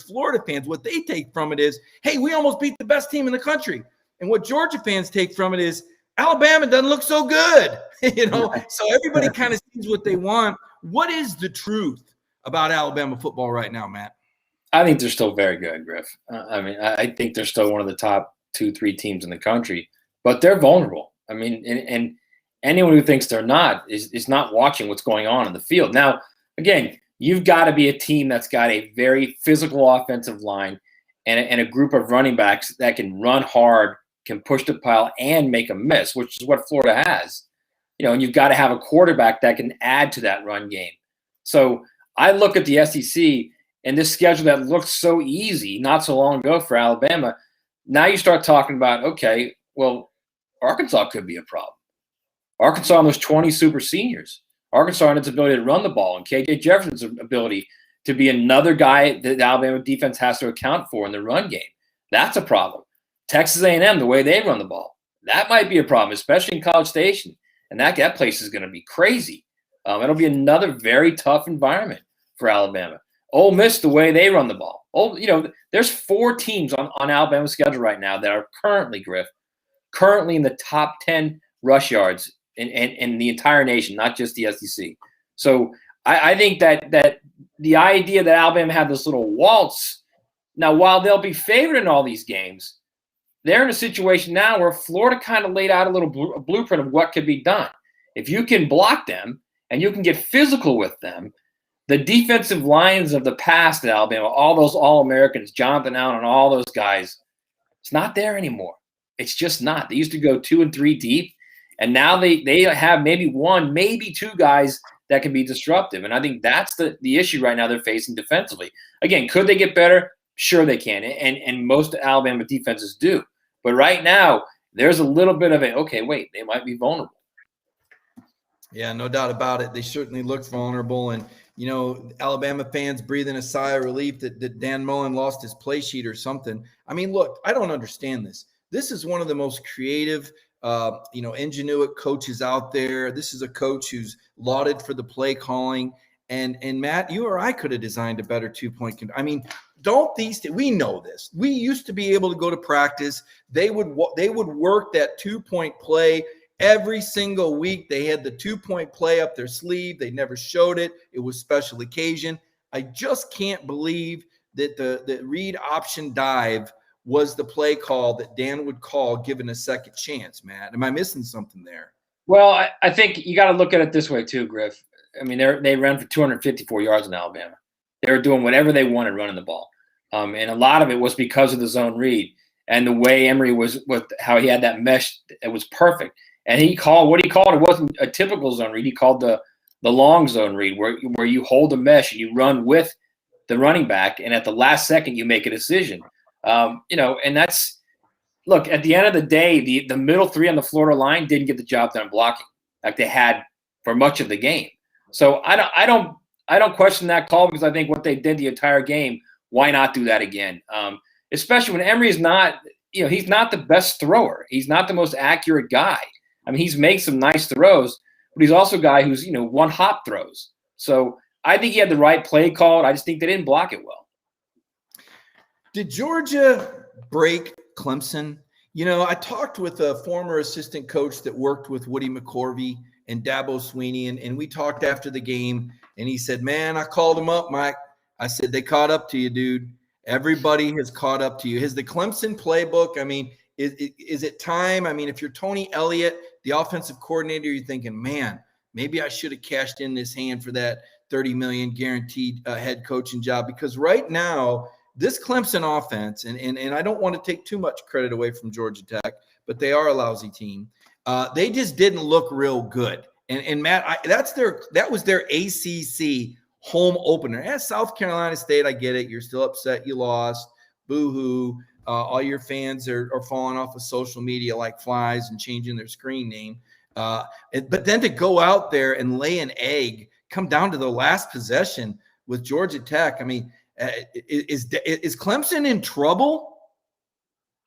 Florida fans. What they take from it is, hey, we almost beat the best team in the country. And what Georgia fans take from it is, Alabama doesn't look so good. So everybody kind of sees what they want. What is the truth about Alabama football right now, Matt? I think they're still very good, Griff. I think they're still one of the top 2-3 teams in the country, but they're vulnerable. I mean, and anyone who thinks they're not is not watching what's going on in the field. Now, again, you've got to be a team that's got a very physical offensive line and a group of running backs that can run hard, can push the pile, and make a miss, which is what Florida has. And you've got to have a quarterback that can add to that run game. So I look at the SEC and this schedule that looked so easy not so long ago for Alabama. Now you start talking about, okay, well, Arkansas could be a problem. Arkansas and those 20 super seniors. Arkansas and its ability to run the ball, and KJ Jefferson's ability to be another guy that the Alabama defense has to account for in the run game. That's a problem. Texas A&M, the way they run the ball, that might be a problem, especially in College Station. And that place is going to be crazy. It'll be another very tough environment for Alabama. Ole Miss, the way they run the ball. There's 4 teams on Alabama's schedule right now that are currently in the top 10 rush yards in the entire nation, not just the SEC. So I think that the idea that Alabama had this little waltz, now while they'll be favored in all these games, they're in a situation now where Florida kind of laid out a little blueprint of what could be done. If you can block them and you can get physical with them, the defensive lines of the past at Alabama, all those All-Americans, Jonathan Allen and all those guys, it's not there anymore. It's just not. They used to go 2 and 3 deep, and now they have maybe 1, maybe 2 guys that can be disruptive. And I think that's the issue right now they're facing defensively. Again, could they get better? Sure they can, and most Alabama defenses do. But right now, there's a little bit of they might be vulnerable. Yeah, no doubt about it. They certainly look vulnerable. And, Alabama fans breathing a sigh of relief that Dan Mullen lost his play sheet or something. I mean, look, I don't understand this. This is one of the most creative, ingenuity coaches out there. This is a coach who's lauded for the play calling. And Matt, you or I could have designed a better 2-point. I mean, we know this. We used to be able to go to practice. They would work that 2-point play every single week. They had the 2-point play up their sleeve. They never showed it. It was special occasion. I just can't believe that the read option dive was the play call that Dan would call given a second chance, Matt. Am I missing something there? Well, I think you got to look at it this way too, Griff. I mean, they ran for 254 yards in Alabama. They were doing whatever they wanted running the ball. And a lot of it was because of the zone read and the way Emory was with how he had that mesh. It was perfect. And he called what he called. It wasn't a typical zone read. He called the the long zone read where you hold a mesh and you run with the running back, and at the last second you make a decision. And that's, look, at the end of the day, the middle three on the Florida line didn't get the job done blocking like they had for much of the game. So I don't question that call, because I think what they did the entire game, why not do that again? Especially when Emery is not, he's not the best thrower. He's not the most accurate guy. I mean, he's made some nice throws, but he's also a guy who's, one hop throws. So I think he had the right play called. I just think they didn't block it well. Did Georgia break Clemson? I talked with a former assistant coach that worked with Woody McCorvey and Dabo Sweeney, and we talked after the game, and he said, man, I called him up, Mike. I said, they caught up to you, dude. Everybody has caught up to you. Has the Clemson playbook, I mean, is it time? I mean, if you're Tony Elliott, the offensive coordinator, you're thinking, man, maybe I should have cashed in this hand for that $30 million guaranteed head coaching job, because right now this Clemson offense, and I don't want to take too much credit away from Georgia Tech, but they are a lousy team. They just didn't look real good. And Matt, that was their ACC home opener. At South Carolina State, I get it. You're still upset you lost. Boo-hoo. All your fans are falling off of social media like flies and changing their screen name. But then to go out there and lay an egg, come down to the last possession with Georgia Tech. I mean, is Clemson in trouble?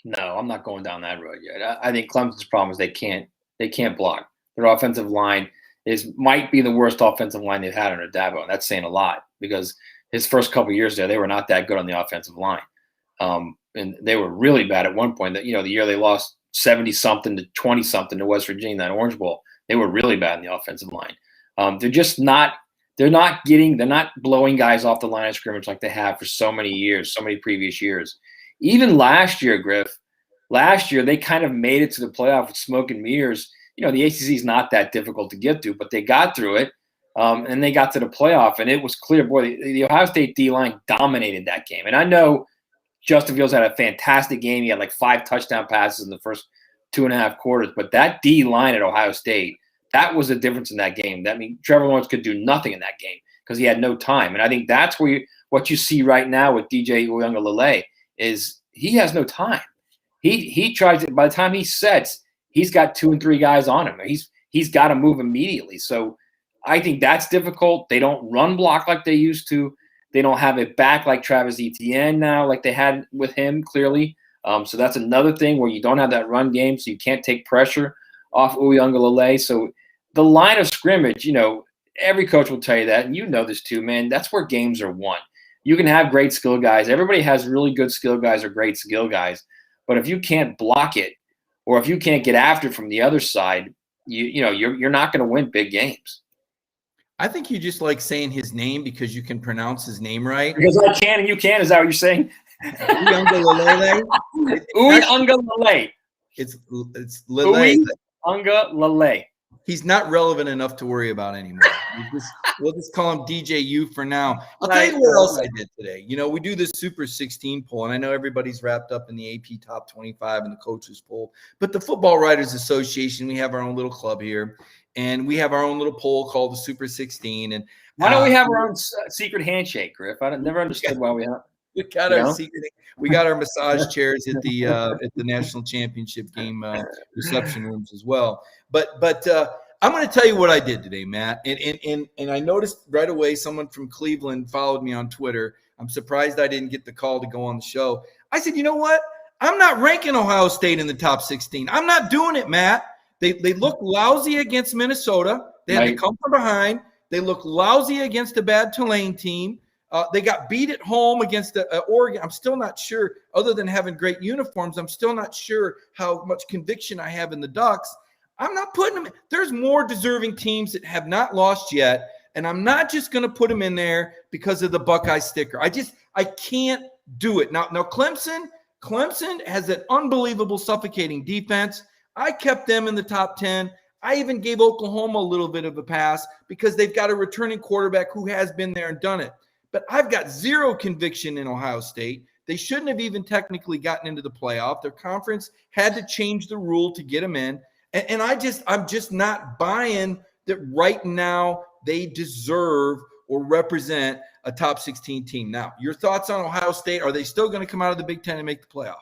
No, I'm not going down that road yet. I think Clemson's problem is they can't block. Their offensive line might be the worst offensive line they've had under Dabo, and that's saying a lot, because his first couple of years there, they were not that good on the offensive line. And they were really bad at one point. That, the year they lost 70-something to 20-something to West Virginia, that Orange Bowl, they were really bad in the offensive line. They're just not. They're not blowing guys off the line of scrimmage like they have for so many years, so many previous years. Even last year, Griff, they kind of made it to the playoff with smoke and mirrors. The ACC is not that difficult to get to, but they got through it, and they got to the playoff, and it was clear, boy, the Ohio State D-line dominated that game. And I know Justin Fields had a fantastic game. He had like 5 touchdown passes in the first 2.5 quarters, but that D-line at Ohio State, that was the difference in that game. That means Trevor Lawrence could do nothing in that game because he had no time. And I think that's what you see right now with DJ Uiagalelei is he has no time. He tries to, by the time he sets, he's got 2 and 3 guys on him. He's got to move immediately. So I think that's difficult. They don't run block like they used to. They don't have it back like Travis Etienne now, like they had with him, clearly. So that's another thing where you don't have that run game, so you can't take pressure off Uiagalelei. So the line of scrimmage, every coach will tell you that, and you know this too, man. That's where games are won. You can have great skill guys. Everybody has really good skill guys or great skill guys. But if you can't block it, or if you can't get after it from the other side, you're not going to win big games. I think you just like saying his name because you can pronounce his name right. Because I can and you can. Is that what you're saying? Uiagalelei. Uiagalelei. It's Lele. Uiagalelei. He's not relevant enough to worry about anymore. We'll just call him DJ U for now. I'll tell you what else I did today. We do this Super 16 poll, and I know everybody's wrapped up in the AP Top 25 and the coaches poll. But the Football Writers Association, we have our own little club here, and we have our own little poll called the Super 16. And why don't we have our own secret handshake, Griff? I never understood why we have. We got our secret. We got our massage chairs at the national championship game reception rooms as well. But I'm going to tell you what I did today, Matt. And I noticed right away someone from Cleveland followed me on Twitter. I'm surprised I didn't get the call to go on the show. I said, you know what? I'm not ranking Ohio State in the top 16. I'm not doing it, Matt. They look lousy against Minnesota. They had to come from behind. They look lousy against a bad Tulane team. They got beat at home against Oregon. I'm still not sure, other than having great uniforms, I'm still not sure how much conviction I have in the Ducks. I'm not putting them in. There's more deserving teams that have not lost yet, and I'm not just going to put them in there because of the Buckeye sticker. I can't do it. Now Clemson has an unbelievable suffocating defense. I kept them in the top 10. I even gave Oklahoma a little bit of a pass because they've got a returning quarterback who has been there and done it. But I've got zero conviction in Ohio State. They shouldn't have even technically gotten into the playoff. Their conference had to change the rule to get them in. And I'm just not buying that right now they deserve or represent a top 16 team. Now, your thoughts on Ohio State? Are they still going to come out of the Big Ten and make the playoff?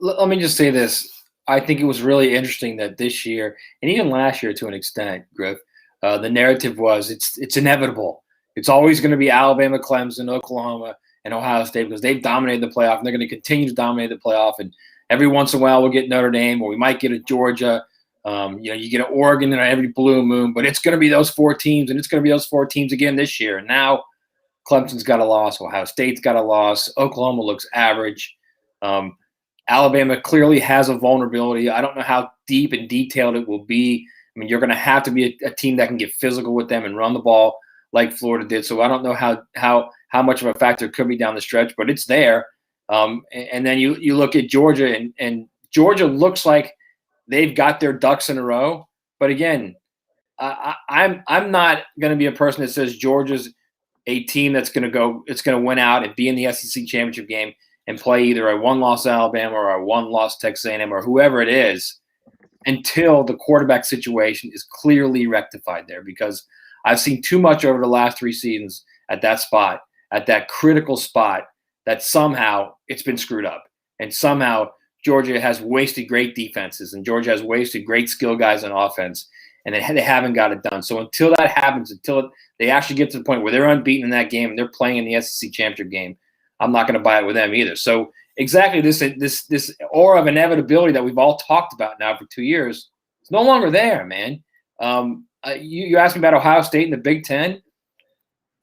Let me just say this. I think it was really interesting that this year, and even last year to an extent, Griff, the narrative was it's inevitable. It's always going to be Alabama, Clemson, Oklahoma, and Ohio State because they've dominated the playoff, and they're going to continue to dominate the playoff. And every once in a while, we'll get Notre Dame, or we might get a Georgia. You get an Oregon in every blue moon, but it's going to be those 4 teams, and it's going to be those 4 teams again this year. And now Clemson's got a loss. Ohio State's got a loss. Oklahoma looks average. Alabama clearly has a vulnerability. I don't know how deep and detailed it will be. I mean, you're going to have to be a team that can get physical with them and run the ball like Florida did. So I don't know how much of a factor it could be down the stretch, but it's there. And then you look at Georgia, and Georgia looks like they've got their ducks in a row. But again, I'm not going to be a person that says Georgia's a team that's going to win out and be in the SEC championship game and play either a one-loss Alabama or a one-loss Texas A&M or whoever it is until the quarterback situation is clearly rectified there, because I've seen too much over the last 3 seasons at that spot, at that critical spot, that somehow it's been screwed up. And somehow Georgia has wasted great defenses, and Georgia has wasted great skill guys on offense, and they haven't got it done. So until that happens, until they actually get to the point where they're unbeaten in that game and they're playing in the SEC championship game, I'm not going to buy it with them either. So exactly this aura of inevitability that we've all talked about now for 2 years, it's no longer there, man. You asked me about Ohio State in the Big Ten.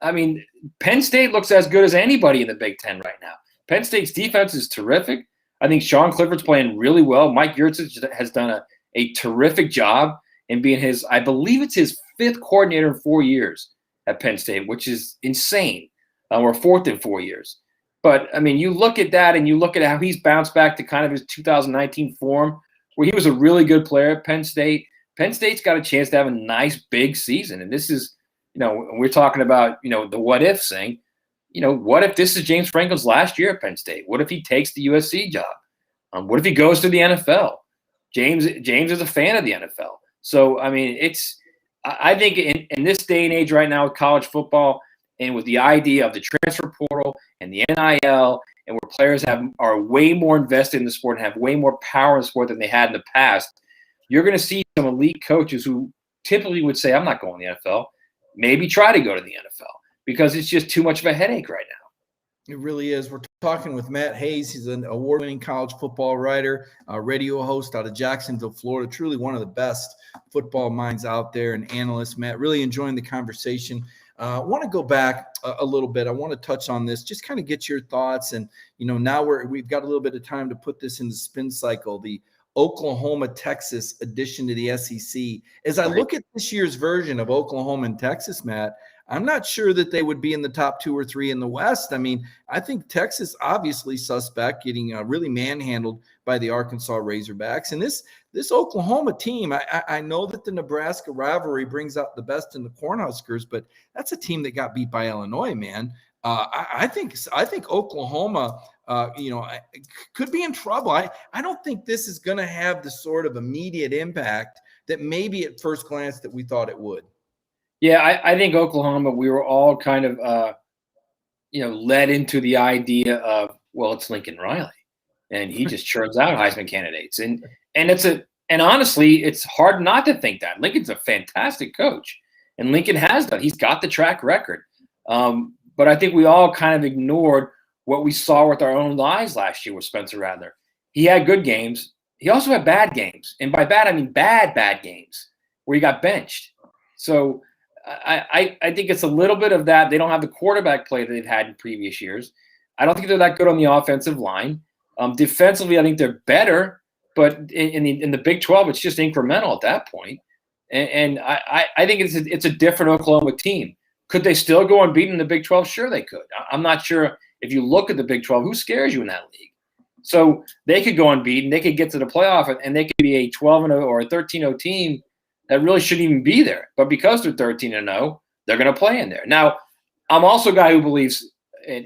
I mean, Penn State looks as good as anybody in the Big Ten right now. Penn State's defense is terrific. I think Sean Clifford's playing really well. Mike Yurcich has done a terrific job in being I believe it's his 5th coordinator in 4 years at Penn State, which is insane. Or 4th in 4 years. But, I mean, you look at that and you look at how he's bounced back to kind of his 2019 form, where he was a really good player at Penn State. Penn State's got a chance to have a nice big season. And this is, we're talking about, the what if thing. What if this is James Franklin's last year at Penn State? What if he takes the USC job? What if he goes to the NFL? James is a fan of the NFL. So, I mean, I think in this day and age right now with college football and with the idea of the transfer portal and the NIL, and where players are way more invested in the sport and have way more power in the sport than they had in the past, you're going to see some elite coaches who typically would say, I'm not going to the NFL, maybe try to go to the NFL because it's just too much of a headache right now. It really is. We're talking with Matt Hayes. He's an award-winning college football writer, a radio host out of Jacksonville, Florida. Truly one of the best football minds out there and analyst. Matt, really enjoying the conversation. I want to go back a little bit. I want to touch on this, just kind of get your thoughts. And, now we've got a little bit of time to put this in the spin cycle, the Oklahoma, Texas addition to the SEC. As I look at this year's version of Oklahoma and Texas, Matt, I'm not sure that they would be in the top 2 or 3 in the West. I mean, I think Texas obviously suspect, getting really manhandled by the Arkansas Razorbacks. And this Oklahoma team, I know that the Nebraska rivalry brings out the best in the Cornhuskers, but that's a team that got beat by Illinois, man. I think Oklahoma, could be in trouble. I don't think this is going to have the sort of immediate impact that maybe at first glance that we thought it would. Yeah, I think Oklahoma, we were all kind of, led into the idea of, well, it's Lincoln Riley, and he just churns out Heisman candidates, and honestly, it's hard not to think that Lincoln's a fantastic coach, and Lincoln has done. He's got the track record, but I think we all kind of ignored what we saw with our own eyes last year with Spencer Rattler. He had good games. He also had bad games, and by bad I mean bad games where he got benched. So I think it's a little bit of that. They don't have the quarterback play that they've had in previous years. I don't think they're that good on the offensive line. Defensively, I think they're better, but in the Big 12, it's just incremental at that point. And I think it's a different Oklahoma team. Could they still go unbeaten in the Big 12? Sure, they could. I'm not sure if you look at the Big 12, who scares you in that league? So they could go unbeaten. They could get to the playoff, and they could be a 12-0 or a 13-0 team that really shouldn't even be there. But because they're 13-0, they're going to play in there. Now, I'm also a guy who believes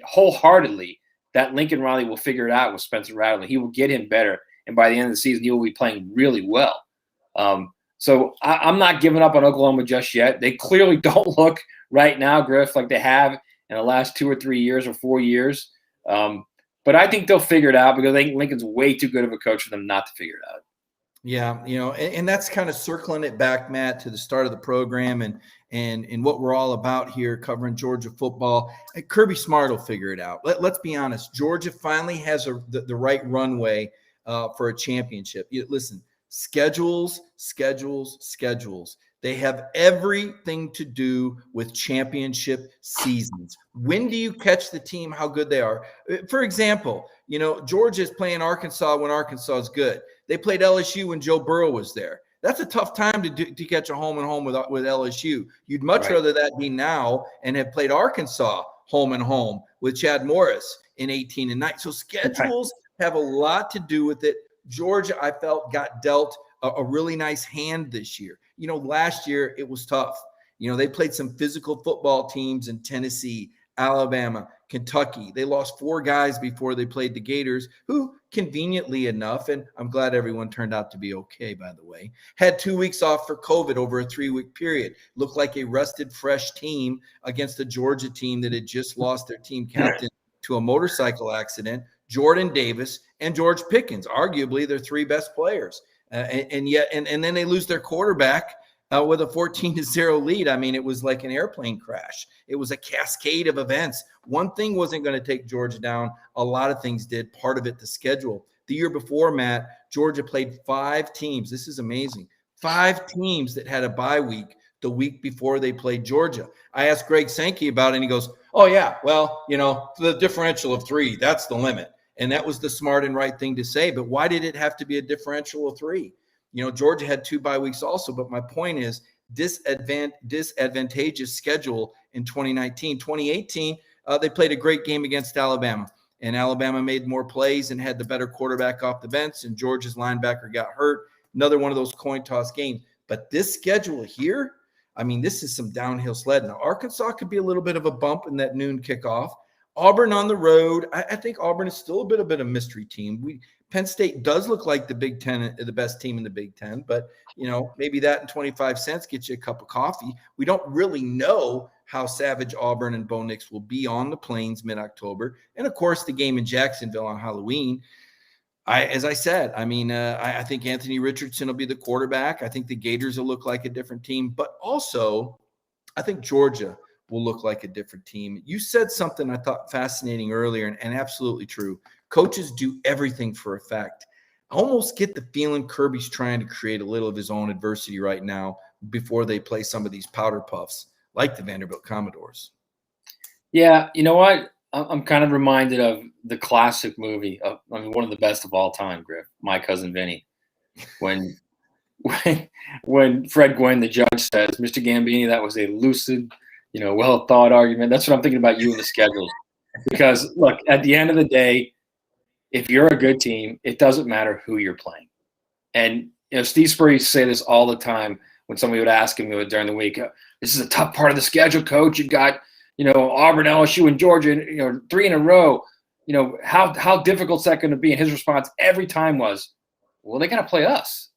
wholeheartedly that Lincoln Riley will figure it out with Spencer Rattler. He will get him better, and by the end of the season, he will be playing really well. So I'm not giving up on Oklahoma just yet. They clearly don't look right now, Griff, like they have in the last 2 or 3 years or 4 years. But I think they'll figure it out because I think Lincoln's way too good of a coach for them not to figure it out. Yeah, and that's kind of circling it back, Matt, to the start of the program and what we're all about here covering Georgia football. Kirby Smart will figure it out. Let's be honest. Georgia finally has the right runway for a championship. Listen, schedules. They have everything to do with championship seasons. When do you catch the team how good they are? For example, Georgia is playing Arkansas when Arkansas is good. They played LSU when Joe Burrow was there. That's a tough time to catch a home and home with LSU. You'd much rather that be now and have played Arkansas home and home with Chad Morris in 18 and 9. So schedules have a lot to do with it. Georgia, I felt, got dealt a really nice hand this year. Last year it was tough. They played some physical football teams in Tennessee, Alabama, Kentucky. They lost 4 guys before they played the Gators, who conveniently enough, and I'm glad everyone turned out to be okay, by the way, had 2 weeks off for COVID over a 3-week period. Looked like a rested, fresh team against a Georgia team that had just lost their team captain to a motorcycle accident, Jordan Davis and George Pickens, arguably their 3 best players. And then they lose their quarterback with a 14-0 lead. I mean, it was like an airplane crash. It was a cascade of events. One thing wasn't going to take Georgia down. A lot of things did. Part of it, the schedule. The year before, Matt, Georgia played 5 teams. This is amazing. 5 teams that had a bye week the week before they played Georgia. I asked Greg Sankey about it, and he goes, oh, yeah, well, the differential of 3, that's the limit. And that was the smart and right thing to say. But why did it have to be a differential of 3? Georgia had 2 bye weeks also. But my point is disadvantageous schedule in 2019. 2018, they played a great game against Alabama. And Alabama made more plays and had the better quarterback off the bench. And Georgia's linebacker got hurt. Another one of those coin toss games. But this schedule here, I mean, this is some downhill sledding. Now, Arkansas could be a little bit of a bump in that noon kickoff. Auburn on the road. I think Auburn is still a bit of a mystery team. Penn State does look like the Big Ten, the best team in the Big Ten, but maybe that and 25 cents gets you a cup of coffee. We don't really know how savage Auburn and Bo Nix will be on the Plains mid-October, and of course the game in Jacksonville on Halloween. As I said, I think Anthony Richardson will be the quarterback. I think the Gators will look like a different team, but also I think Georgia will look like a different team. You said something I thought fascinating earlier and absolutely true. Coaches do everything for effect. I almost get the feeling Kirby's trying to create a little of his own adversity right now before they play some of these powder puffs like the Vanderbilt Commodores. Yeah, you know what? I'm kind of reminded of the classic movie, one of the best of all time, Griff, My Cousin Vinny. When Fred Gwynn, the judge, says, Mr. Gambini, that was a lucid, well-thought argument. That's what I'm thinking about you and the schedule. Because, look, at the end of the day, if you're a good team, it doesn't matter who you're playing. And, Steve Spurrier used to say this all the time when somebody would ask him during the week, this is a tough part of the schedule, coach. You've got, Auburn, LSU, and Georgia, 3 in a row. How difficult is that going to be? And his response every time was, well, they got to play us.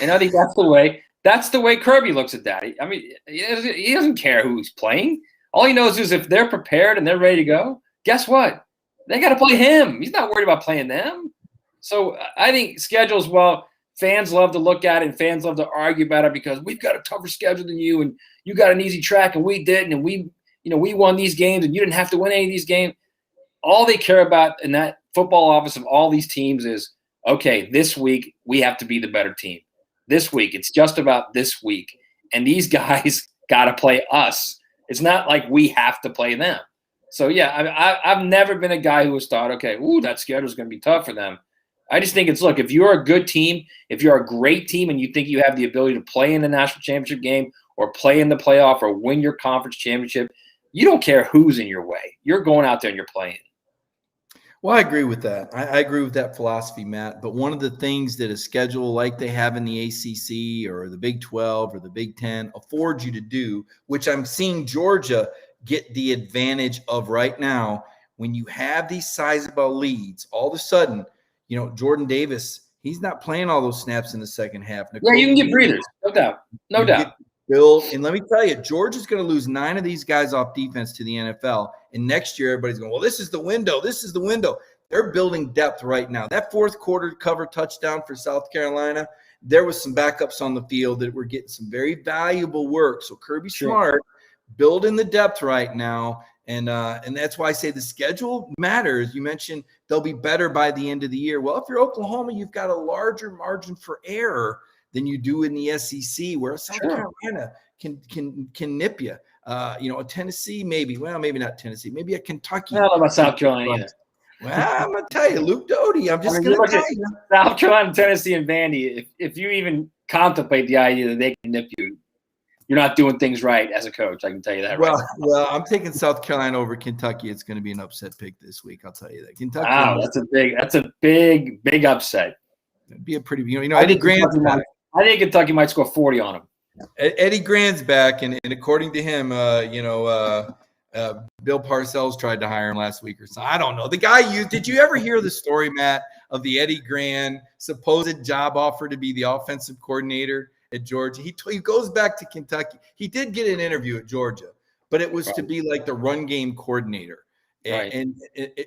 And I think that's the way Kirby looks at that. I mean, he doesn't care who he's playing. All he knows is if they're prepared and they're ready to go, guess what? They got to play him. He's not worried about playing them. So I think schedules, well, fans love to look at it and fans love to argue about it because we've got a tougher schedule than you and you got an easy track and we didn't, and we won these games and you didn't have to win any of these games. All they care about in that football office of all these teams is, okay, this week we have to be the better team. This week, it's just about this week. And these guys got to play us. It's not like we have to play them. So, yeah, I've never been a guy who has thought, okay, that schedule is going to be tough for them. I just think look, if you're a good team, if you're a great team and you think you have the ability to play in the national championship game or play in the playoff or win your conference championship, you don't care who's in your way. You're going out there and you're playing. Well, I agree with that. I agree with that philosophy, Matt. But one of the things that a schedule like they have in the ACC or the Big 12 or the Big 10 affords you to do, which I'm seeing Georgia get the advantage of right now, when you have these sizable leads, all of a sudden, Jordan Davis He's not playing all those snaps in the second half. Yeah, you can get breathers, no doubt, no doubt. Bill, and let me tell you, Georgia's going to lose 9 of these guys off defense to the NFL. And next year, everybody's going, well, this is the window. This is the window. They're building depth right now. That fourth quarter cover touchdown for South Carolina, there was some backups on the field that were getting some very valuable work. So Kirby Smart building the depth right now. And that's why I say the schedule matters. You mentioned they'll be better by the end of the year. Well, if you're Oklahoma, you've got a larger margin for error than you do in the SEC, where South Carolina can nip you. A Tennessee maybe. Well, maybe not Tennessee. Maybe a Kentucky. I don't know about South Carolina. Well, I'm going to tell you, Luke Doty. I'm just going to tell you. South Carolina, Tennessee, and Vandy, if you even contemplate the idea that they can nip you, you're not doing things right as a coach. I can tell you that. Well, I'm taking South Carolina over Kentucky. It's going to be an upset pick this week. I'll tell you that. Kentucky. Wow, that's a big upset. It'd be a pretty, Eddie Grant's back. I think Kentucky might score 40 on him. Eddie Grant's back, and according to him, Bill Parcells tried to hire him last week or so. I don't know. The guy did you ever hear the story, Matt, of the Eddie Grant supposed job offer to be the offensive coordinator at Georgia? He goes back to Kentucky. He did get an interview at Georgia, but it was to be like the run game coordinator. Right.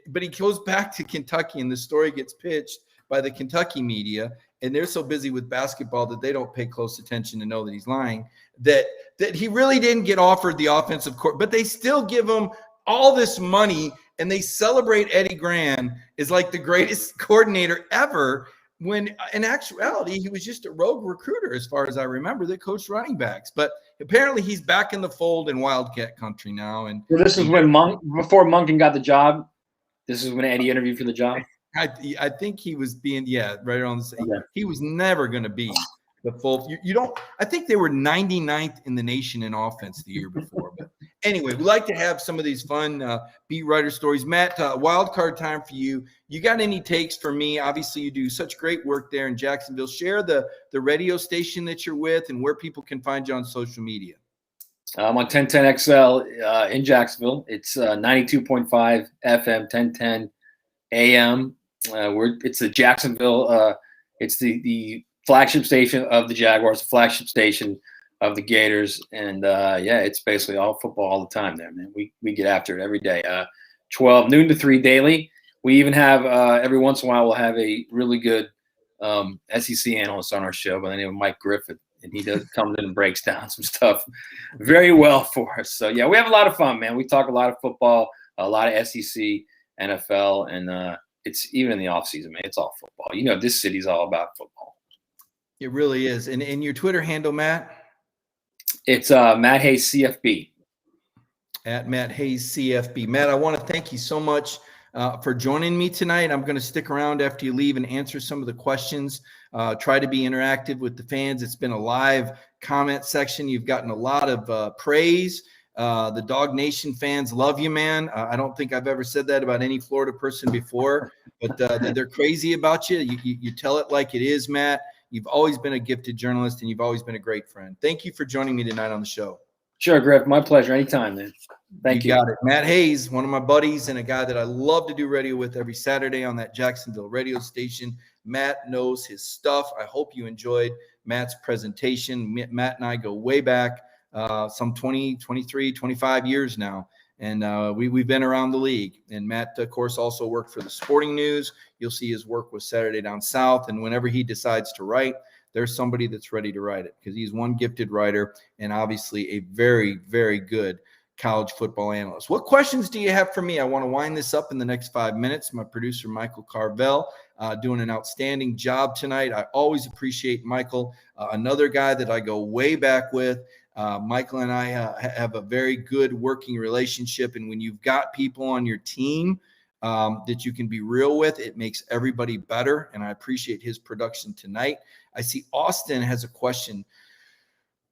But he goes back to Kentucky, and the story gets pitched by the Kentucky media, and they're so busy with basketball that they don't pay close attention to know that he's lying, that he really didn't get offered the offensive court, but they still give him all this money, and they celebrate Eddie Grant as like the greatest coordinator ever, when in actuality, he was just a rogue recruiter, as far as I remember, that coached running backs. But apparently he's back in the fold in Wildcat country now. And so this is when before Monken got the job, this is when Eddie interviewed for the job? I think he was being, right around the same. Okay. He was never going to be the full. You don't. I think they were 99th in the nation in offense the year before. But anyway, we like to have some of these fun beat writer stories. Matt, wild card time for you. You got any takes for me? Obviously, you do such great work there in Jacksonville. Share the radio station that you're with and where people can find you on social media. I'm on 1010XL in Jacksonville. It's 92.5 FM, 1010 AM. It's the Jacksonville. It's the flagship station of the Jaguars, the flagship station of the Gators, and it's basically all football all the time there, man. We get after it every day. 12 noon to 3 daily. We even have every once in a while we'll have a really good SEC analyst on our show by the name of Mike Griffith, and he comes in and breaks down some stuff very well for us. So yeah, we have a lot of fun, man. We talk a lot of football, a lot of SEC, NFL, and it's even in the off season, man. It's all football. This city's all about football. It really is. And your Twitter handle, Matt? It's Matt Hayes CFB. At Matt Hayes CFB. Matt, I want to thank you so much for joining me tonight. I'm going to stick around after you leave and answer some of the questions. Try to be interactive with the fans. It's been a live comment section. You've gotten a lot of praise. The Dog Nation fans love you, man. I don't think I've ever said that about any Florida person before, but they're crazy about you. You tell it like it is, Matt. You've always been a gifted journalist, and you've always been a great friend. Thank you for joining me tonight on the show. Sure, Griff. My pleasure. Anytime, man. Thank you. Got it. Matt Hayes, one of my buddies and a guy that I love to do radio with every Saturday on that Jacksonville radio station. Matt knows his stuff. I hope you enjoyed Matt's presentation. Matt and I go way back, some 20, 23, 25 years now. And we've been around the league. And Matt, of course, also worked for the Sporting News. You'll see his work with Saturday Down South. And whenever he decides to write, there's somebody that's ready to write it, because he's one gifted writer and obviously a very, very good college football analyst. What questions do you have for me? I want to wind this up in the next 5 minutes. My producer, Michael Carvel, doing an outstanding job tonight. I always appreciate Michael, another guy that I go way back with. Michael and I have a very good working relationship. And when you've got people on your team that you can be real with, it makes everybody better. And I appreciate his production tonight. I see Austin has a question.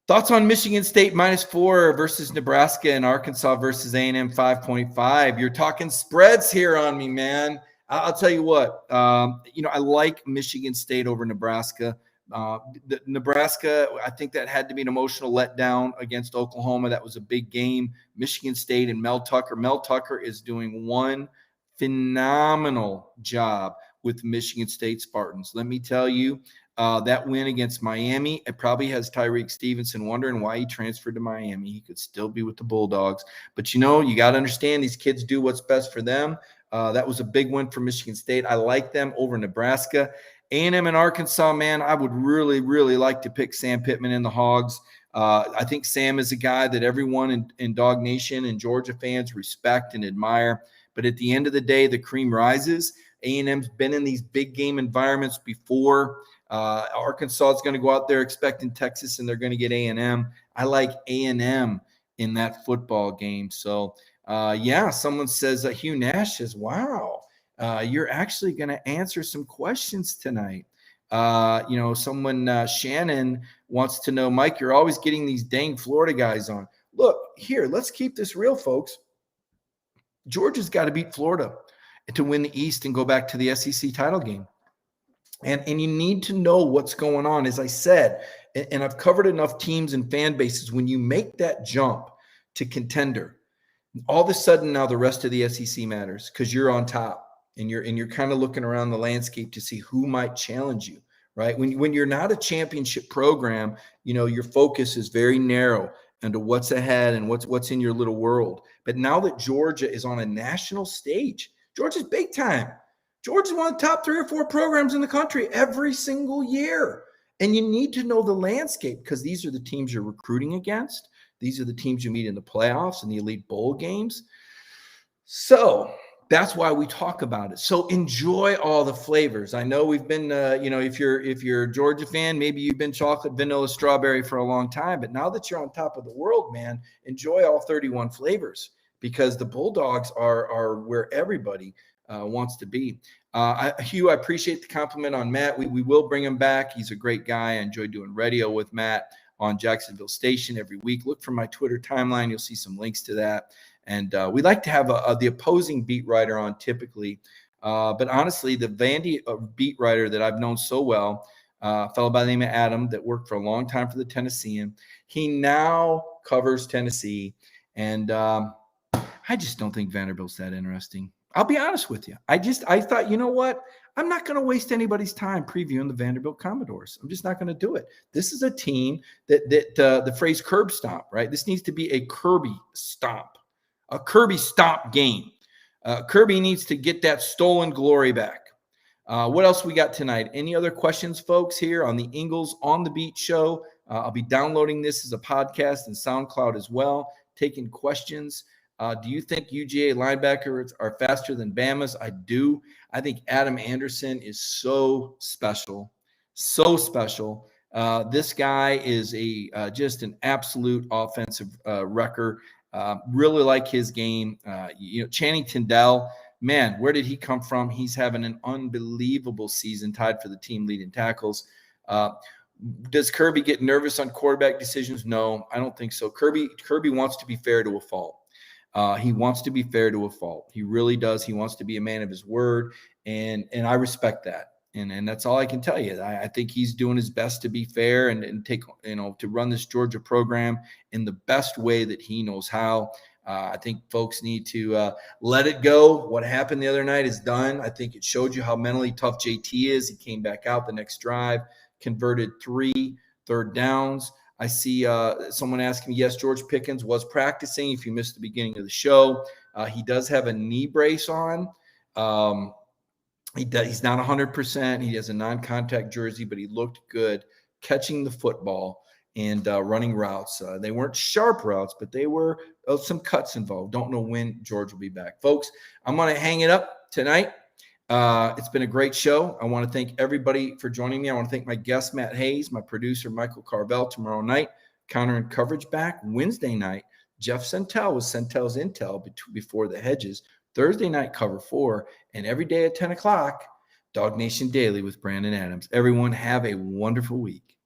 Thoughts on Michigan State -4 versus Nebraska and Arkansas versus A&M 5.5? You're talking spreads here on me, man. I'll tell you what. I like Michigan State over Nebraska. Nebraska, I think that had to be an emotional letdown against Oklahoma. That was a big game. Michigan State and Mel Tucker. Mel Tucker is doing one phenomenal job with Michigan State Spartans. Let me tell you, that win against Miami, it probably has Tyreek Stevenson wondering why he transferred to Miami. He could still be with the Bulldogs. But, you got to understand these kids do what's best for them. That was a big win for Michigan State. I like them over Nebraska. A&M and Arkansas, man, I would really, really like to pick Sam Pittman in the Hogs. I think Sam is a guy that everyone in Dog Nation and Georgia fans respect and admire. But at the end of the day, the cream rises. A&M's been in these big game environments before. Arkansas is going to go out there expecting Texas, and they're going to get A&M. I like A&M in that football game. So, someone says, Hugh Nash says, wow, you're actually going to answer some questions tonight. Shannon wants to know, Mike, you're always getting these dang Florida guys on. Look, here, let's keep this real, folks. Georgia's got to beat Florida to win the East and go back to the SEC title game. And you need to know what's going on. As I said, and I've covered enough teams and fan bases, when you make that jump to contender, all of a sudden now the rest of the SEC matters because you're on top and you're kind of looking around the landscape to see who might challenge you, right? When you're not a championship program, your focus is very narrow into what's ahead and what's in your little world. But now that Georgia is on a national stage, Georgia's big time. Georgia's one of the top 3 or 4 programs in the country every single year. And you need to know the landscape because these are the teams you're recruiting against. These are the teams you meet in the playoffs and the Elite Bowl games. So that's why we talk about it. So enjoy all the flavors. I know we've been, if you're a Georgia fan, maybe you've been chocolate, vanilla, strawberry for a long time. But now that you're on top of the world, man, enjoy all 31 flavors because the Bulldogs are where everybody wants to be. Hugh, I appreciate the compliment on Matt. We will bring him back. He's a great guy. I enjoy doing radio with Matt on Jacksonville Station every week. Look for my Twitter timeline. You'll see some links to that. And we like to have the opposing beat writer on typically. But honestly, the Vandy beat writer that I've known so well, a fellow by the name of Adam that worked for a long time for the Tennessean, he now covers Tennessee. And I just don't think Vanderbilt's that interesting. I'll be honest with you. I thought, you know what? I'm not going to waste anybody's time previewing the Vanderbilt Commodores. I'm just not going to do it. This is a team that the phrase curb stomp, right? This needs to be a Kirby stomp game. Kirby needs to get that stolen glory back. What else we got tonight? Any other questions, folks, here on the Ingles on the Beat show? I'll be downloading this as a podcast and SoundCloud as well, taking questions. Do you think UGA linebackers are faster than Bama's? I do. I think Adam Anderson is so special. This guy is just an absolute offensive wrecker. Really like his game. Channing Tindall, man, where did he come from? He's having an unbelievable season, tied for the team lead in tackles. Does Kirby get nervous on quarterback decisions? No, I don't think so. Kirby wants to be fair to a fault. He wants to be fair to a fault. He really does. He wants to be a man of his word, and I respect that. And that's all I can tell you. I think he's doing his best to be fair and take, to run this Georgia program in the best way that he knows how. I think folks need to let it go. What happened the other night is done. I think it showed you how mentally tough JT is. He came back out the next drive, converted 3 third downs. I see someone asking me, yes, George Pickens was practicing. If you missed the beginning of the show, he does have a knee brace on. He's not 100%. He has a non-contact jersey, but he looked good catching the football and running routes. They weren't sharp routes, but they were some cuts involved. Don't know when George will be back. Folks, I'm going to hang it up tonight. It's been a great show. I want to thank everybody for joining me. I want to thank my guest, Matt Hayes, my producer, Michael Carvel, tomorrow night. Counter and Coverage back. Wednesday night, Jeff Sentell with Sentell's Intel before the hedges. Thursday night, Cover 4. And every day at 10 o'clock, Dog Nation Daily with Brandon Adams. Everyone have a wonderful week.